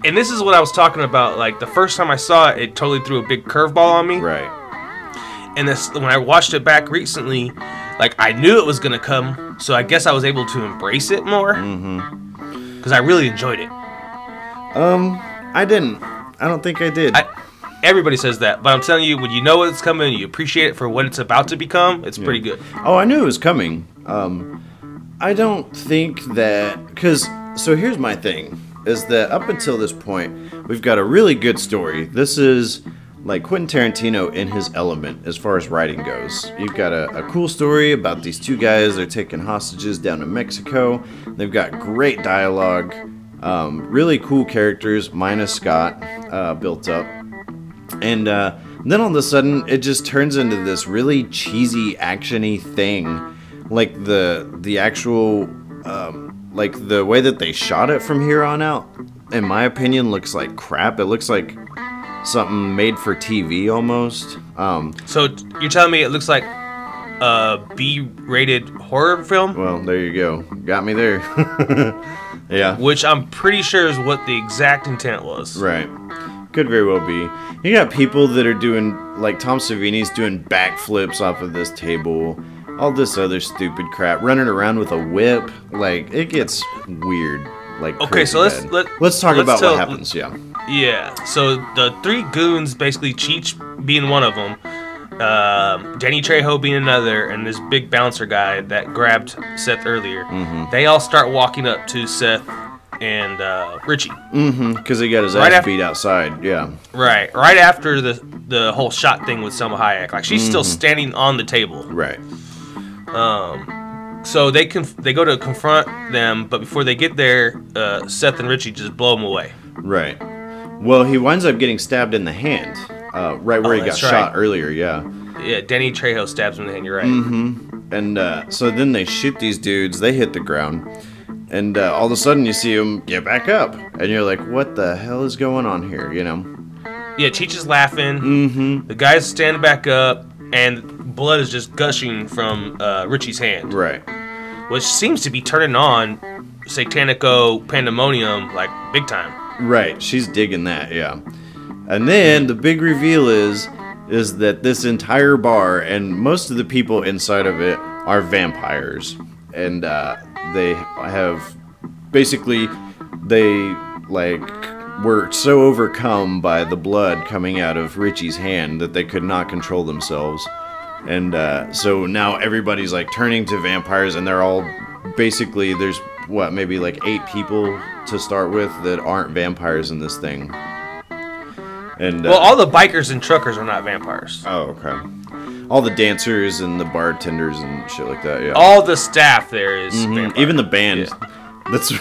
And this is what I was talking about. Like, the first time I saw it, it totally threw a big curveball on me. Right. And this, when I watched it back recently, like I knew it was gonna come, so I guess I was able to embrace it more. Because I really enjoyed it. I didn't. I don't think I did. Everybody says that, but I'm telling you, when you know it's coming, you appreciate it for what it's about to become. It's pretty good. Oh, I knew it was coming. I don't think that, because, so here's my thing, is that up until this point, we've got a really good story. This is like Quentin Tarantino in his element as far as writing goes. You've got a cool story about these two guys. They're taking hostages down to Mexico. They've got great dialogue, really cool characters, minus Scott, built up. And then all of a sudden, it just turns into this really cheesy, action-y thing. Like the actual, like the way that they shot it from here on out, in my opinion, looks like crap. It looks like something made for TV almost. So you're telling me it looks like a B-rated horror film? Well, there you go. Got me there. Yeah. Which I'm pretty sure is what the exact intent was. Right. Could very well be. You got people that are doing, like Tom Savini's doing backflips off of this table. All this other stupid crap. Running around with a whip. Like, it gets weird. Like, okay, so let's talk about what happens, yeah. Yeah, so the three goons, basically Cheech being one of them, Danny Trejo being another, and this big bouncer guy that grabbed Seth earlier, they all start walking up to Seth and Richie. Because he got his ass beat outside, yeah. Right after the whole shot thing with Selma Hayek. Like, she's still standing on the table. Right. So they go to confront them, but before they get there, Seth and Richie just blow them away. Right. Well, he winds up getting stabbed in the hand, right where he got shot earlier, yeah. Yeah, Danny Trejo stabs him in the hand, you're right. And so then they shoot these dudes, they hit the ground, and all of a sudden you see them get back up, and you're like, what the hell is going on here, you know? Yeah, Cheech is laughing, the guy's standing back up, and blood is just gushing from Richie's hand. Right. Which seems to be turning on Satanico Pandemonium, like, big time. Right, she's digging that, yeah. And then the big reveal is that this entire bar and most of the people inside of it are vampires. And they have, basically, they, like, were so overcome by the blood coming out of Richie's hand that they could not control themselves. And so now everybody's like turning to vampires, and they're all basically, there's what, maybe like 8 people to start with that aren't vampires in this thing. And well, all the bikers and truckers are not vampires. Oh, okay. All the dancers and the bartenders and shit like that, yeah. All the staff there is vampire. Even the band. Yeah. That's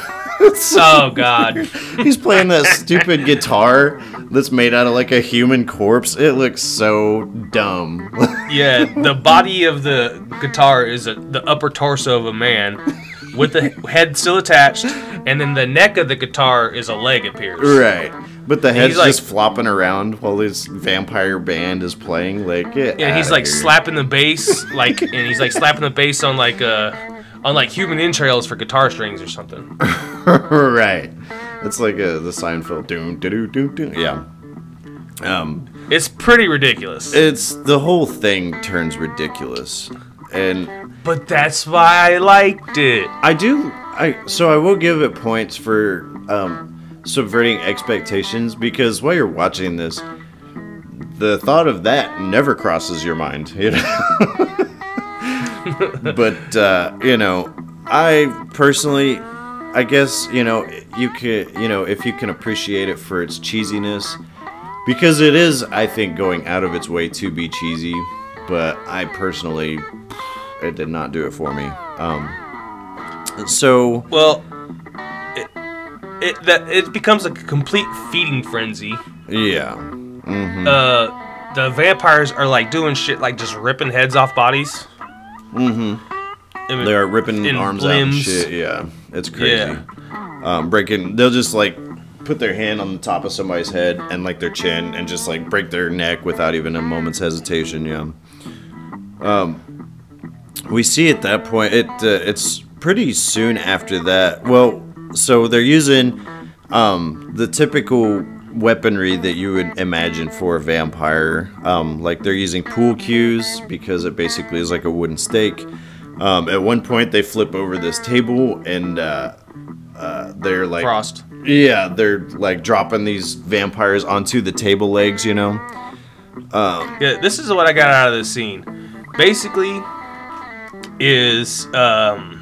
oh god. He's playing that stupid guitar that's made out of like a human corpse. It looks so dumb. Yeah, the body of the guitar is the upper torso of a man with the head still attached, and then the neck of the guitar is a leg appears. Right. But the head's just flopping around while this vampire band is playing. Like, yeah, he's like slapping the bass, like, and he's like slapping the bass on like human entrails for guitar strings or something. Right. It's like the Seinfeld. Doom, doo, doo, doo. Yeah. It's pretty ridiculous. It's the whole thing turns ridiculous, but that's why I liked it. So I will give it points for subverting expectations, because while you're watching this, the thought of that never crosses your mind, you know. But you know, I personally, I guess, you know, you could, you know, if you can appreciate it for its cheesiness, because it is, I think, going out of its way to be cheesy, but I personally, it did not do it for me. So well, it becomes a complete feeding frenzy. Yeah. The vampires are like doing shit like just ripping heads off bodies. They are ripping arms out and shit. Yeah, it's crazy. Yeah. Breaking. They'll just like put their hand on the top of somebody's head and like their chin and just like break their neck without even a moment's hesitation. Yeah. We see at that point it's pretty soon after that. Well, so they're using the typical weaponry that you would imagine for a vampire. Like they're using pool cues because it basically is like a wooden stake. At one point they flip over this table and they're like Frost. Yeah, they're like dropping these vampires onto the table legs, you know. Yeah, this is what I got out of this scene. Basically, is damn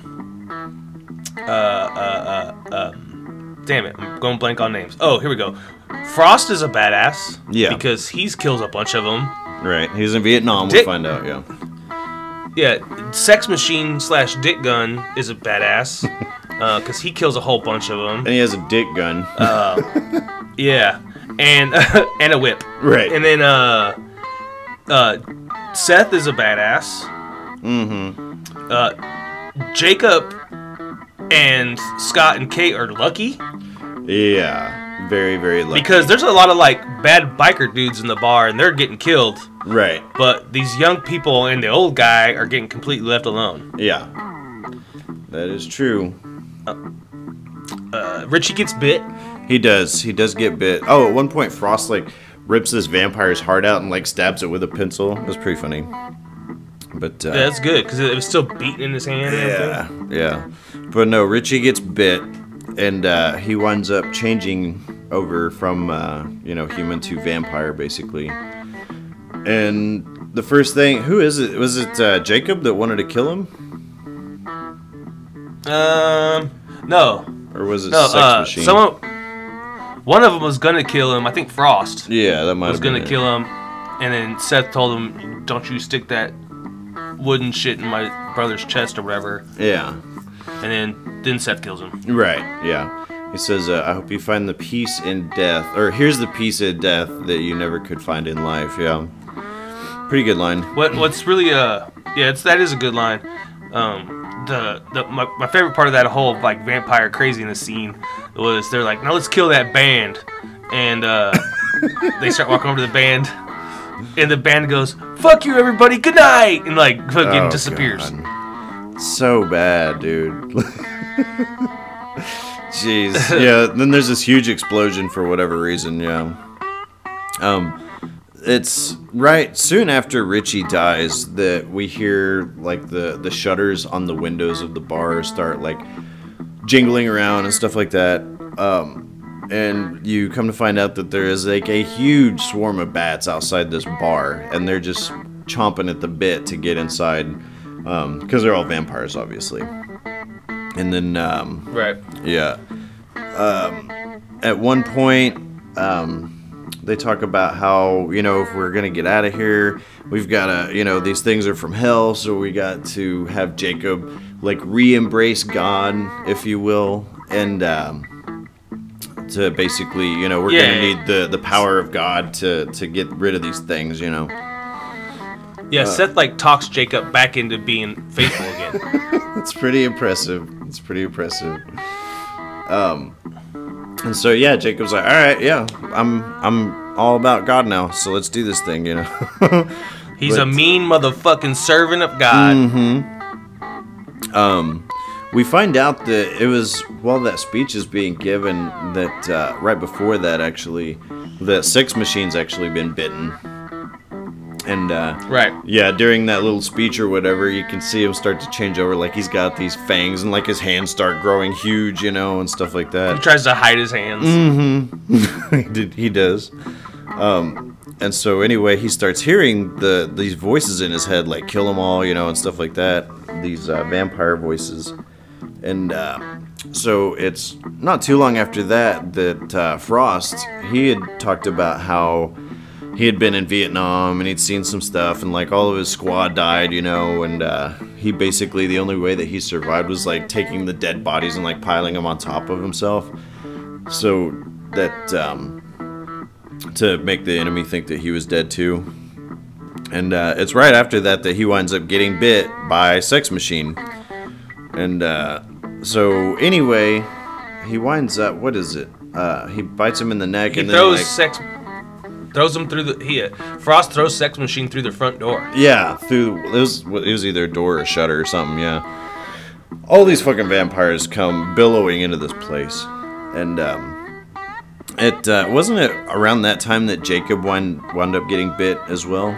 it, I'm going blank on names. Oh, here we go. Frost is a badass. Yeah. Because he's kills a bunch of them. Right, he's in Vietnam. We'll find out. Yeah. Yeah, Sex Machine / Dick Gun is a badass. Because he kills a whole bunch of them. And he has a dick gun. Yeah, and and a whip. Right. And then Seth is a badass. Jacob and Scott and Kate are lucky. Yeah, very, very lucky. Because there's a lot of like bad biker dudes in the bar and they're getting killed. Right. But these young people and the old guy are getting completely left alone. Yeah. That is true. Richie gets bit. He does. He does get bit. Oh, at one point, Frost like rips this vampire's heart out and like stabs it with a pencil. It was pretty funny. But Yeah, that's good because it was still beating in his hand. yeah, yeah. But no, Richie gets bit, and he winds up changing over from human to vampire basically. And the first thing, who is it? Was it Jacob that wanted to kill him? No. Or was it Sex Machine? One of them was gonna kill him. I think Frost. Yeah, that might was have been gonna kill him, and then Seth told him, "Don't you stick that wooden shit in my brother's chest or whatever." Yeah. And then Seth kills him. Right. Yeah. He says, "I hope you find the peace in death," or "Here's the peace in death that you never could find in life." Yeah. Pretty good line. What's really that is a good line. My favorite part of that whole like vampire craziness scene was they're like, now let's kill that band, and they start walking over to the band, and the band goes, "Fuck you, everybody, good night," and like fucking disappears. God. So bad, dude. Jeez. Yeah. Then there's this huge explosion for whatever reason. Yeah. It's right soon after Richie dies that we hear like the shutters on the windows of the bar start like jingling around and stuff like that. And you come to find out that there is like a huge swarm of bats outside this bar, and they're just chomping at the bit to get inside because they're all vampires, obviously. And then Right. Yeah. At one point, they talk about how, if we're going to get out of here, we've got to, these things are from hell, so we got to have Jacob, like, re-embrace God, if you will, and to basically, we're going to need the power of God to get rid of these things, Yeah, Seth, like, talks Jacob back into being faithful again. It's pretty impressive. It's pretty impressive. And so yeah, Jacob's like, all right, yeah, I'm all about God now, so let's do this thing, He's a mean motherfucking servant of God. We find out that it was while that speech is being given that right before that actually, the Sex Machine's actually been bitten. And right. Yeah, during that little speech or whatever, you can see him start to change over, like he's got these fangs and like his hands start growing huge, and stuff like that. He tries to hide his hands. He does. And so anyway, he starts hearing these voices in his head, like kill them all, and stuff like that. These vampire voices. And so it's not too long after that Frost, he had talked about how he had been in Vietnam and he'd seen some stuff and like all of his squad died, and he basically, the only way that he survived was like taking the dead bodies and like piling them on top of himself, so that to make the enemy think that he was dead too. And it's right after that he winds up getting bit by Sex Machine. And so anyway, he winds up, what is it? He bites him in the neck, and then throws him through Frost throws Sex Machine through the front door. Yeah, it was either a door or a shutter or something. Yeah, all these fucking vampires come billowing into this place, and It wasn't it around that time that Jacob wound up getting bit as well?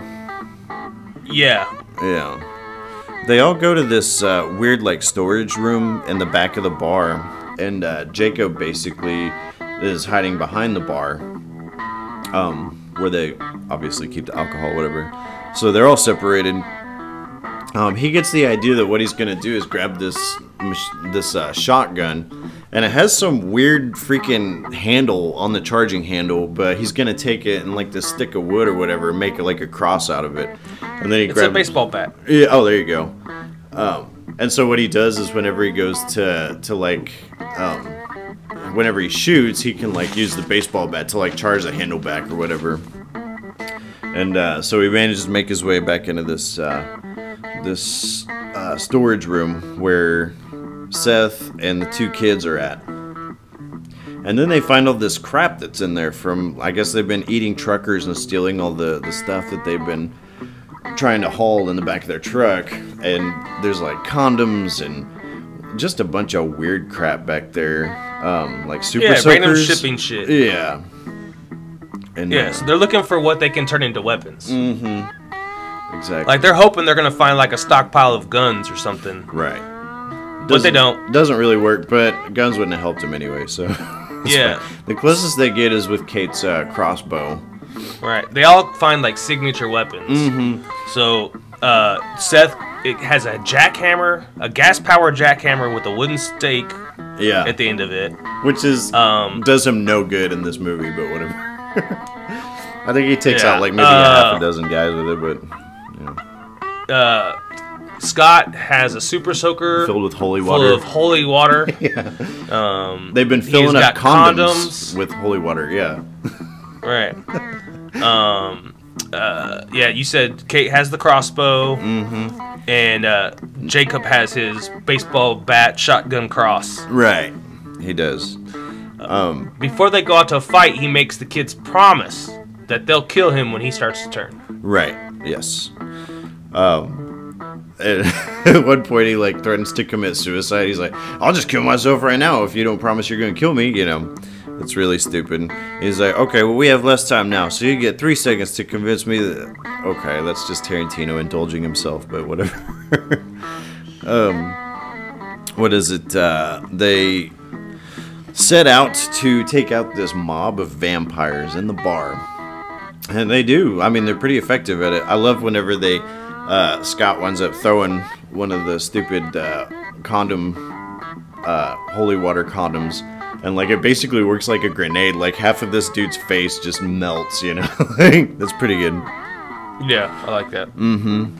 Yeah. Yeah. They all go to this weird like storage room in the back of the bar, and Jacob basically is hiding behind the bar, where they obviously keep the alcohol, whatever. So they're all separated. He gets the idea that what he's gonna do is grab this shotgun, and it has some weird freaking handle on the charging handle, but he's gonna take it and like this stick of wood or whatever, and make it like a cross out of it, and then he grabs a baseball bat. Yeah. Oh, there you go. And so what he does is whenever he goes to like whenever he shoots, he can like use the baseball bat to like charge the handle back or whatever. And so he manages to make his way back into this storage room where Seth and the two kids are at. And then they find all this crap that's in there from, I guess they've been eating truckers and stealing all the stuff that they've been trying to haul in the back of their truck. And there's like condoms and just a bunch of weird crap back there. Like super soakers. Random shipping shit. Yeah. And, so they're looking for what they can turn into weapons. Mm-hmm. Exactly. Like they're hoping they're gonna find like a stockpile of guns or something. Right. But they don't. Doesn't really work, but guns wouldn't have helped him anyway, so. Yeah. Fine. The closest they get is with Kate's crossbow. Right. They all find like signature weapons. Mm-hmm. So Seth, it has a jackhammer, a gas-powered jackhammer with a wooden stake. Yeah. At the end of it, which is does him no good in this movie, but whatever. I think he takes out like maybe half a dozen guys with it, but Scott has a super soaker filled with holy water. Yeah. They've been filling up condoms with holy water. Yeah. Right. Yeah. You said Kate has the crossbow. Mm-hmm. And Jacob has his baseball bat shotgun cross. Right. He does. Before they go out to a fight, he makes the kids promise that they'll kill him when he starts to turn. Right. Yes. At one point, he like threatens to commit suicide. He's like, "I'll just kill myself right now if you don't promise you're going to kill me." You know, it's really stupid. He's like, "Okay, well, we have less time now, so you get 3 seconds to convince me that." Okay, that's just Tarantino indulging himself, but whatever. What is it? They set out to take out this mob of vampires in the bar, and they do. I mean, they're pretty effective at it. I love whenever they Scott winds up throwing one of the stupid condom holy water condoms, and like it basically works like a grenade. Like half of this dude's face just melts, you know. That's pretty good. Yeah, I like that. Mm-hmm.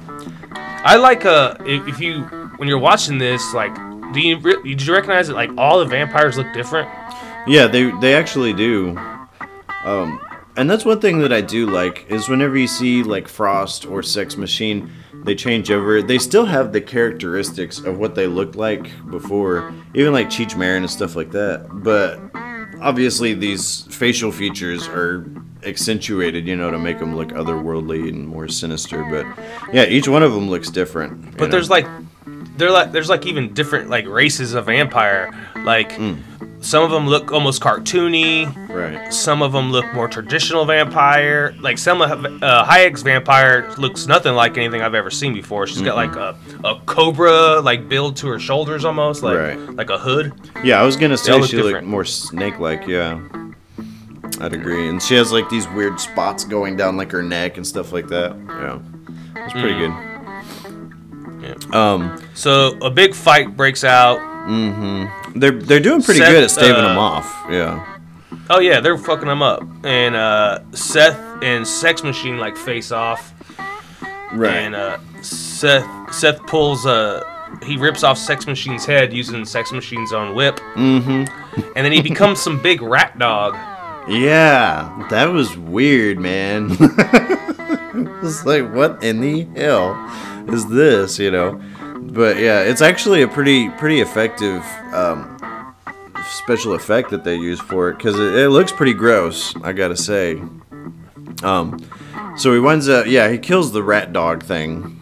I like if you when you're watching this, like, did you recognize that like all the vampires look different? Yeah, they actually do. And that's one thing that I do like, is whenever you see like Frost or Sex Machine, they change over. They still have the characteristics of what they looked like before, even like Cheech Marin and stuff like that. But obviously these facial features are accentuated, you know, to make them look otherworldly and more sinister. But yeah, each one of them looks different. But there's like even different like races of vampire. Like some of them look almost cartoony. Right. Some of them look more traditional vampire. Like Selma Hayek's vampire looks nothing like anything I've ever seen before. She's got like a cobra like build to her shoulders almost, like like a hood. Yeah, I was gonna say she looked more snake-like. Yeah, I'd agree. And she has like these weird spots going down like her neck and stuff like that. Yeah, it's pretty good. Yeah. So a big fight breaks out. Mm-hmm. They're doing pretty good at staving them off. Yeah. Oh yeah, they're fucking them up. And Seth and Sex Machine like face off. Right. And Seth pulls he rips off Sex Machine's head using Sex Machine's own whip. Mm-hmm. And then he becomes some big rat dog. Yeah, that was weird, man. It's like, what in the hell is this, you know? But yeah, it's actually a pretty effective special effect that they use for it, because it looks pretty gross, I gotta say. So he winds up, he kills the rat dog thing.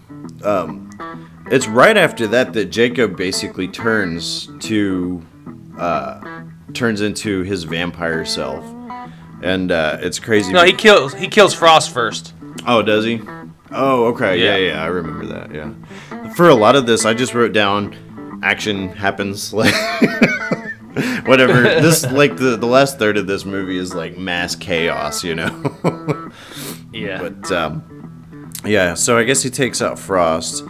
It's right after that Jacob basically turns into his vampire self. and it's crazy. No, he kills Frost first. Oh, does he? Oh, okay. Yeah, I remember that. Yeah. For a lot of this, I just wrote down action happens, like whatever. This, like, the last third of this movie is like mass chaos, you know. Yeah. But yeah, so I guess he takes out Frost,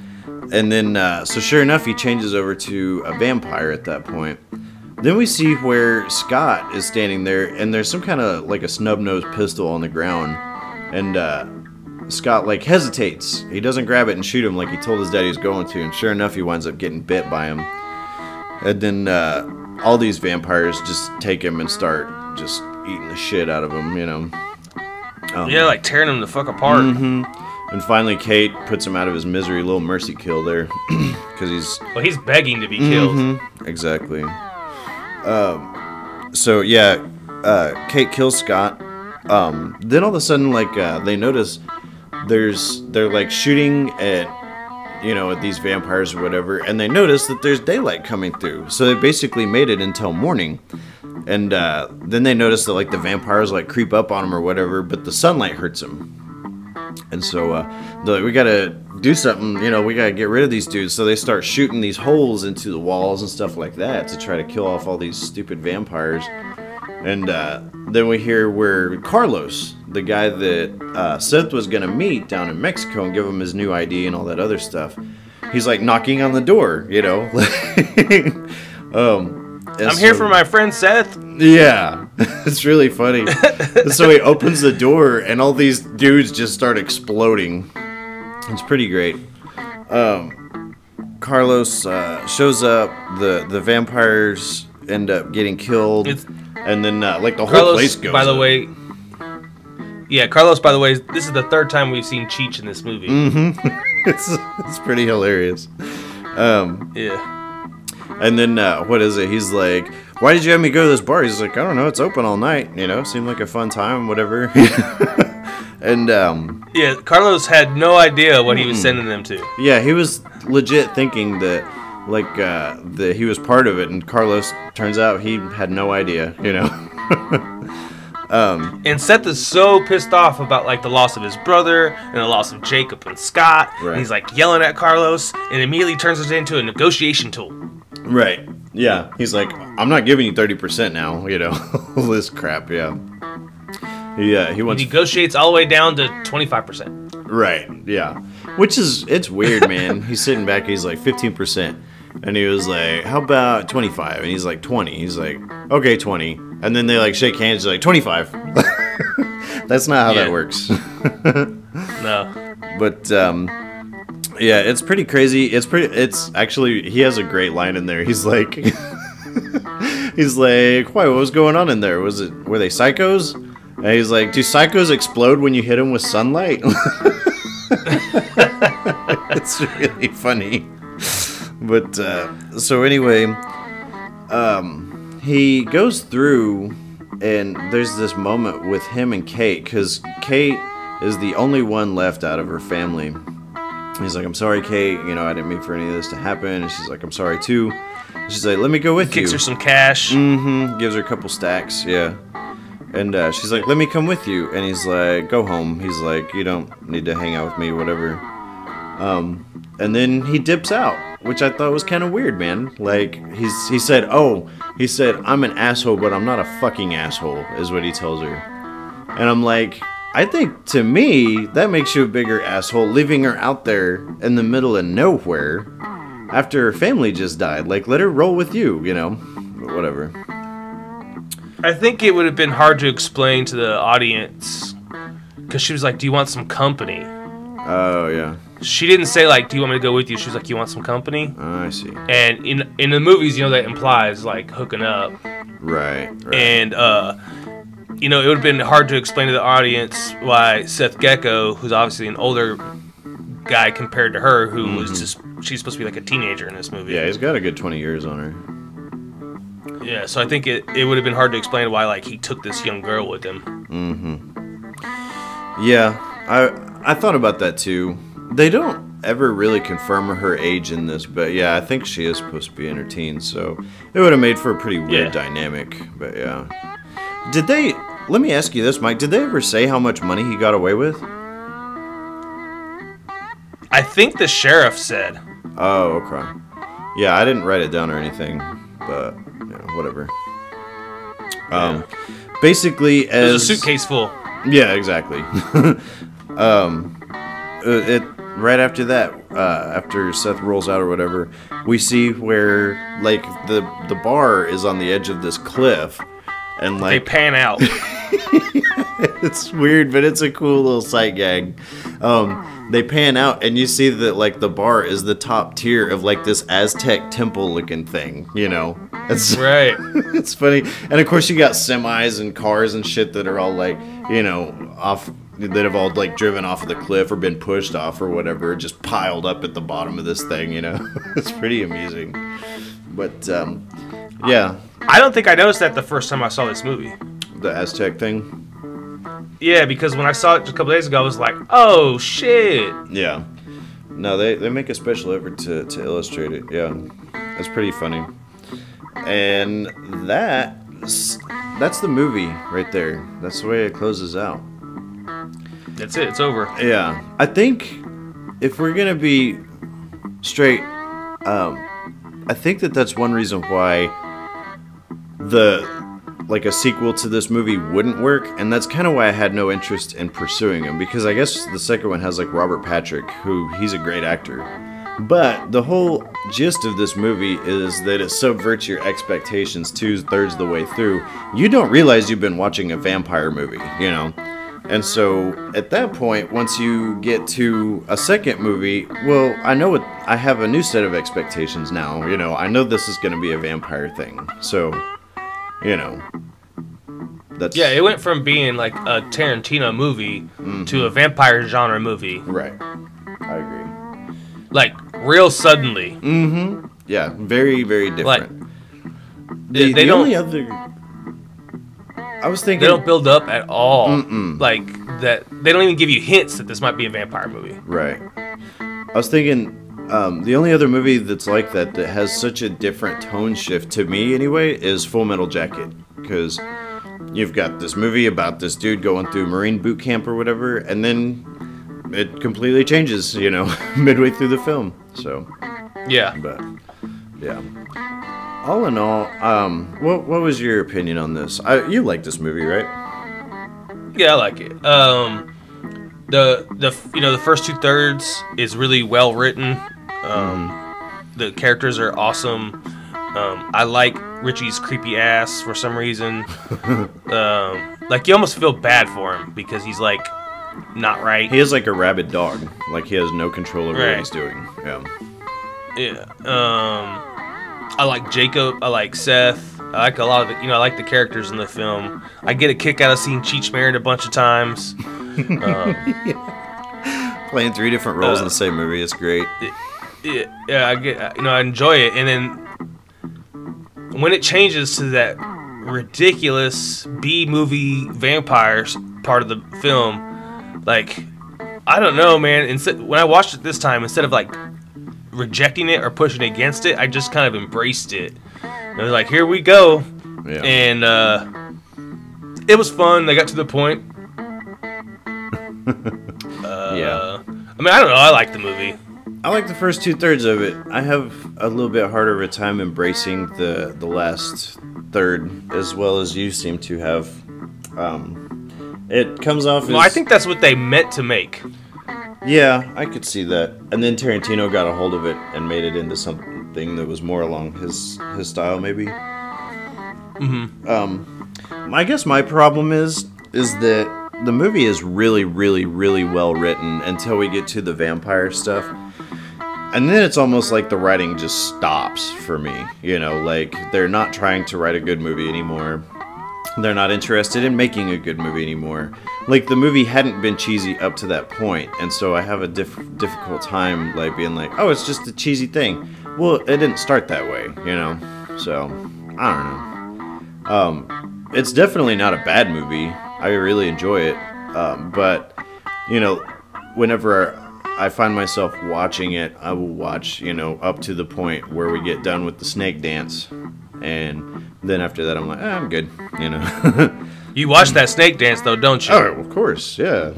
and then so sure enough, he changes over to a vampire at that point. Then we see where Scott is standing there, and there's some kind of like a snub-nosed pistol on the ground, and Scott like hesitates. He doesn't grab it and shoot him like he told his dad he was going to, and sure enough, he winds up getting bit by him. And then all these vampires just take him and start just eating the shit out of him, you know. Yeah, like tearing him the fuck apart. Mm-hmm. And finally, Kate puts him out of his misery. A little mercy kill there, because he's begging to be killed. Mm-hmm. Exactly. So yeah, Kate kills Scott. Then all of a sudden, like they notice they're like shooting at, you know, at these vampires or whatever, and they notice that there's daylight coming through. So they basically made it until morning, and then they notice that like the vampires like creep up on them or whatever, but the sunlight hurts them. And so they're like, we gotta do something, you know, we gotta get rid of these dudes. So they start shooting these holes into the walls and stuff like that to try to kill off all these stupid vampires. And then we hear where Carlos, the guy that Seth was gonna meet down in Mexico and give him his new ID and all that other stuff, he's like knocking on the door, you know. I'm here for my friend Seth. Yeah, it's really funny. So he opens the door, and all these dudes just start exploding. It's pretty great. Carlos shows up. The vampires end up getting killed, and then like the whole place goes. By the way, yeah, Carlos. By the way, this is the third time we've seen Cheech in this movie. Mm-hmm. It's pretty hilarious. Yeah. And then, what is it? He's like, why did you have me go to this bar? He's like, I don't know, it's open all night, you know, seemed like a fun time, whatever. And, yeah, Carlos had no idea what he was sending them to. Yeah, he was legit thinking that, like, that he was part of it, and Carlos, turns out he had no idea, you know. And Seth is so pissed off about like the loss of his brother and the loss of Jacob and Scott. Right. And he's like yelling at Carlos and immediately turns it into a negotiation tool. Right. Yeah. He's like, I'm not giving you 30% now, you know. All this crap, yeah. Yeah, he wants... He negotiates all the way down to 25%. Right, yeah. Which is, it's weird, man. He's sitting back, he's like, 15%. And he was like, how about 25? And he's like, 20. He's like, okay, 20. And then they like shake hands, like, 25. That's not how that works. No. But, yeah, it's pretty crazy. It's actually, he has a great line in there. He's like, why, what was going on in there? Were they psychos? And he's like, do psychos explode when you hit them with sunlight? It's really funny. But, so anyway, he goes through, and there's this moment with him and Kate, because Kate is the only one left out of her family. He's like, I'm sorry, Kate, you know, I didn't mean for any of this to happen. And she's like, I'm sorry, too. And she's like, let me go with you. Kicks her some cash. Mm-hmm. Gives her a couple stacks, yeah. And she's like, let me come with you. And he's like, go home. He's like, you don't need to hang out with me, whatever. And then he dips out, which I thought was kind of weird, man. Like, he said, I'm an asshole, but I'm not a fucking asshole, is what he tells her. And I'm like, I think, to me, that makes you a bigger asshole, leaving her out there in the middle of nowhere after her family just died. Like, let her roll with you, you know? But whatever. I think it would have been hard to explain to the audience, because she was like, do you want some company? Oh, yeah. She didn't say, like, do you want me to go with you? She was like, you want some company? I see. And in the movies, you know, that implies, like, hooking up. Right. And, you know, it would have been hard to explain to the audience why Seth Gecko, who's obviously an older guy compared to her, who was just, she's supposed to be like a teenager in this movie. Yeah, he's got a good 20 years on her. Yeah, so I think it would have been hard to explain why, like, he took this young girl with him. Mm-hmm. Yeah, I thought about that too. They don't ever really confirm her age in this, but yeah, I think she is supposed to be in her teens, so it would have made for a pretty weird dynamic, but yeah. Did they, let me ask you this, Mike. Did they ever say how much money he got away with? I think the sheriff said. Oh, okay. Yeah, I didn't write it down or anything, but whatever. Basically, as There's a suitcase full. Yeah, exactly. Right after that, after Seth rolls out or whatever, we see where like the bar is on the edge of this cliff, and like They pan out. it's weird, but it's a cool little sight gag. They pan out, and you see that like the bar is the top tier of like this Aztec temple looking thing. You know, it's Right. It's funny, and of course you got semis and cars and shit that are all like off. That have all like driven off of the cliff or been pushed off or whatever, just piled up at the bottom of this thing, It's pretty amusing. But, yeah. I don't think I noticed that the first time I saw this movie. The Aztec thing? Yeah, because when I saw it just a couple days ago, I was like, oh, shit. Yeah. No, they make a special effort to illustrate it. Yeah. It's pretty funny. And that's the movie right there. That's the way it closes out. That's it. It's over. Yeah, I think if we're gonna be straight, I think that's one reason why a sequel to this movie wouldn't work, and that's kind of why I had no interest in pursuing them, because I guess the second one has like Robert Patrick, he's a great actor, but the whole gist of this movie is that it subverts your expectations 2/3 the way through. You don't realize you've been watching a vampire movie, And so, at that point, once you get to a second movie, well, I have a new set of expectations now, I know this is going to be a vampire thing, so, that's... Yeah, it went from being like a Tarantino movie to a vampire genre movie. Right. I agree. Like, real suddenly. Mm-hmm. Yeah, very, very different. Like, the only other... I was thinking... They don't build up at all. Like, that. They don't even give you hints that this might be a vampire movie. Right. I was thinking, the only other movie that's like that has such a different tone shift, to me anyway, is Full Metal Jacket. Because you've got this movie about this dude going through Marine boot camp or whatever, and then it completely changes, midway through the film. So... Yeah. But, yeah. All in all, what was your opinion on this? You like this movie, right? Yeah, I like it. The first 2/3 is really well written. The characters are awesome. I like Richie's creepy ass for some reason. Like you almost feel bad for him because he's like not right. He is like a rabid dog. Like he has no control over what he's doing. Yeah. Yeah. I like Jacob. I like Seth. I like a lot of the, I like the characters in the film. I get a kick out of seeing Cheech Marin a bunch of times. Playing 3 different roles in the same movie, it's great. Yeah, I get, I enjoy it. And then when it changes to that ridiculous B-movie vampires part of the film, like, I don't know, man. When I watched it this time, instead of like rejecting it or pushing against it, I just kind of embraced it. And I was like, here we go. Yeah. And it was fun. They got to the point. Yeah. I mean, I don't know. I like the movie. I like the first 2/3 of it. I have a little bit harder of a time embracing the last third, as well as you seem to have. It comes off as... Well, I think that's what they meant to make. Yeah, I could see that. And then Tarantino got a hold of it and made it into something that was more along his style, maybe. I guess my problem is that the movie is really, really, really well written until we get to the vampire stuff. And then it's almost like the writing just stops for me. Like they're not trying to write a good movie anymore. They're not interested in making a good movie anymore. Like, the movie hadn't been cheesy up to that point, and so I have a difficult time, like, being like, oh, it's just a cheesy thing. Well, it didn't start that way, So, I don't know. It's definitely not a bad movie. I really enjoy it. But, whenever I find myself watching it, I will watch, up to the point where we get done with the snake dance. And then after that, I'm like, I'm good, You watch that snake dance though, don't you? Oh, of course, yeah.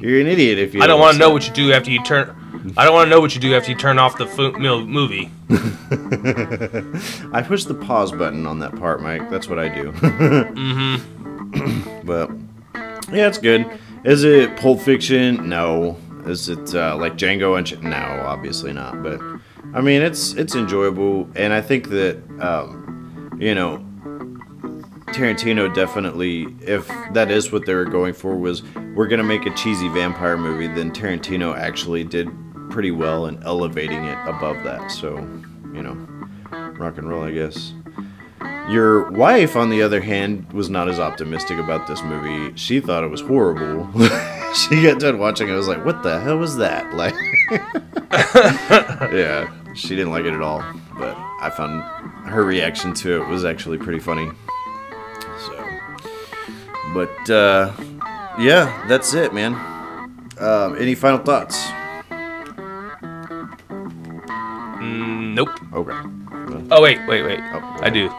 You're an idiot if you. I don't want to know what you do after you turn. I don't want to know what you do after you turn off the movie. I push the pause button on that part, Mike. That's what I do. But yeah, it's good. Is it Pulp Fiction? No. Is it like Django and no, obviously not. But I mean, it's enjoyable, and I think that you know, Tarantino definitely, if that is what they were going for, was we're gonna make a cheesy vampire movie, then Tarantino actually did pretty well in elevating it above that. So, you know, rock and roll, I guess. Your wife, on the other hand, was not as optimistic about this movie. She thought it was horrible. She got done watching it. I was like, what the hell was that? Like, yeah, she didn't like it at all. But I found her reaction to it was actually pretty funny. So, but yeah, that's it, man. Any final thoughts? Nope. Okay. Oh wait. Oh, I do.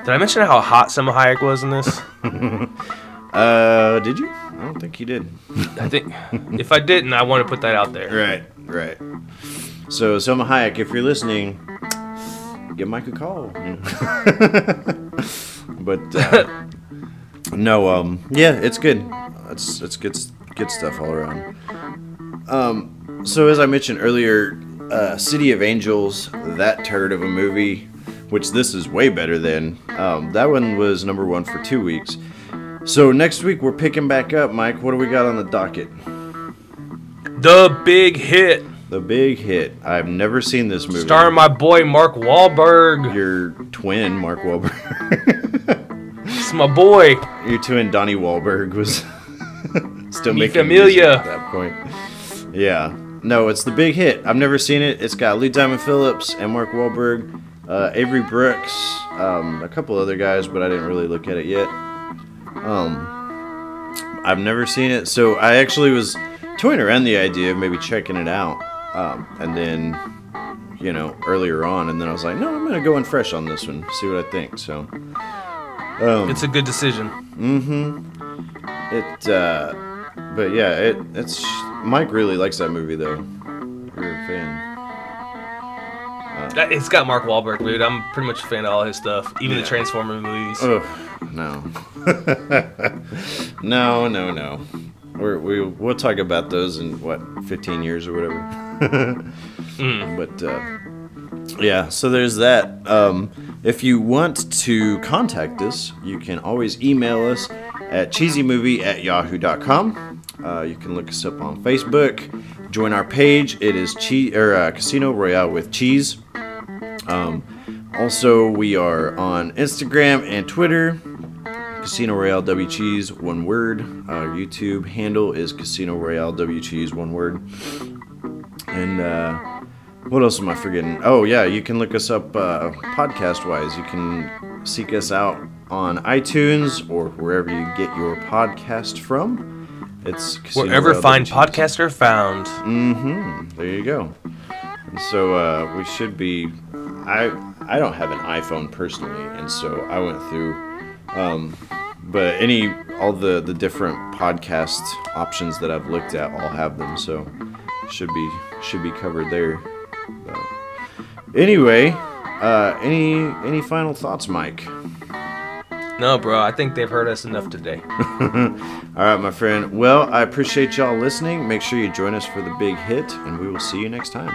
Did I mention how hot Selma Hayek was in this? Did you? I don't think you did. I think if I didn't, I want to put that out there. Right. So Selma Hayek, if you're listening, give Mike a call. But no, yeah, it's good. It's good stuff all around. So as I mentioned earlier, City of Angels, that turd of a movie, which this is way better than, that one was #1 for 2 weeks. So next week we're picking back up, Mike. What do we got on the docket? The Big Hit. The Big Hit. I've never seen this movie. Starring my boy Mark Wahlberg. Your twin, Mark Wahlberg. It's my boy. Your twin, Donnie Wahlberg, was still Mi making familia. music at that point. Yeah. No, it's The Big Hit. I've never seen it. It's got Lee Diamond Phillips and Mark Wahlberg, Avery Brooks, a couple other guys, but I didn't really look at it yet. I've never seen it, so I actually was toying around the idea of maybe checking it out, and then, you know, earlier on, and then I was like, no, I'm gonna go in fresh on this one, see what I think. So, it's a good decision. But yeah, it's Mike really likes that movie though. You're a fan. It's got Mark Wahlberg, dude. I'm pretty much a fan of all his stuff, even the Transformer movies. Oh no, no. We'll talk about those in what 15 years or whatever. But yeah, so there's that. If you want to contact us, you can always email us at cheesymovie@yahoo.com. You can look us up on Facebook. Join our page. It is Casino Royale with Cheese. Also, we are on Instagram and Twitter. Casino Royale W Cheese, one word. Our YouTube handle is Casino Royale W Cheese, one word. And what else am I forgetting? Oh yeah, you can look us up podcast-wise. You can seek us out on iTunes or wherever you get your podcast from. It's Casino wherever Royale fine W Cheese. podcasts are found. There you go. And so we should be. I don't have an iPhone personally, and so I went through. But all the different podcast options that I've looked at all have them, so should be covered there. But anyway, any final thoughts, Mike? No, bro. I think they've heard us enough today. All right, my friend. Well, I appreciate y'all listening. Make sure you join us for The Big Hit, and we will see you next time.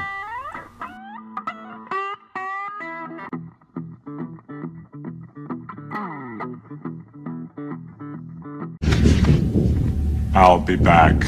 I'll be back.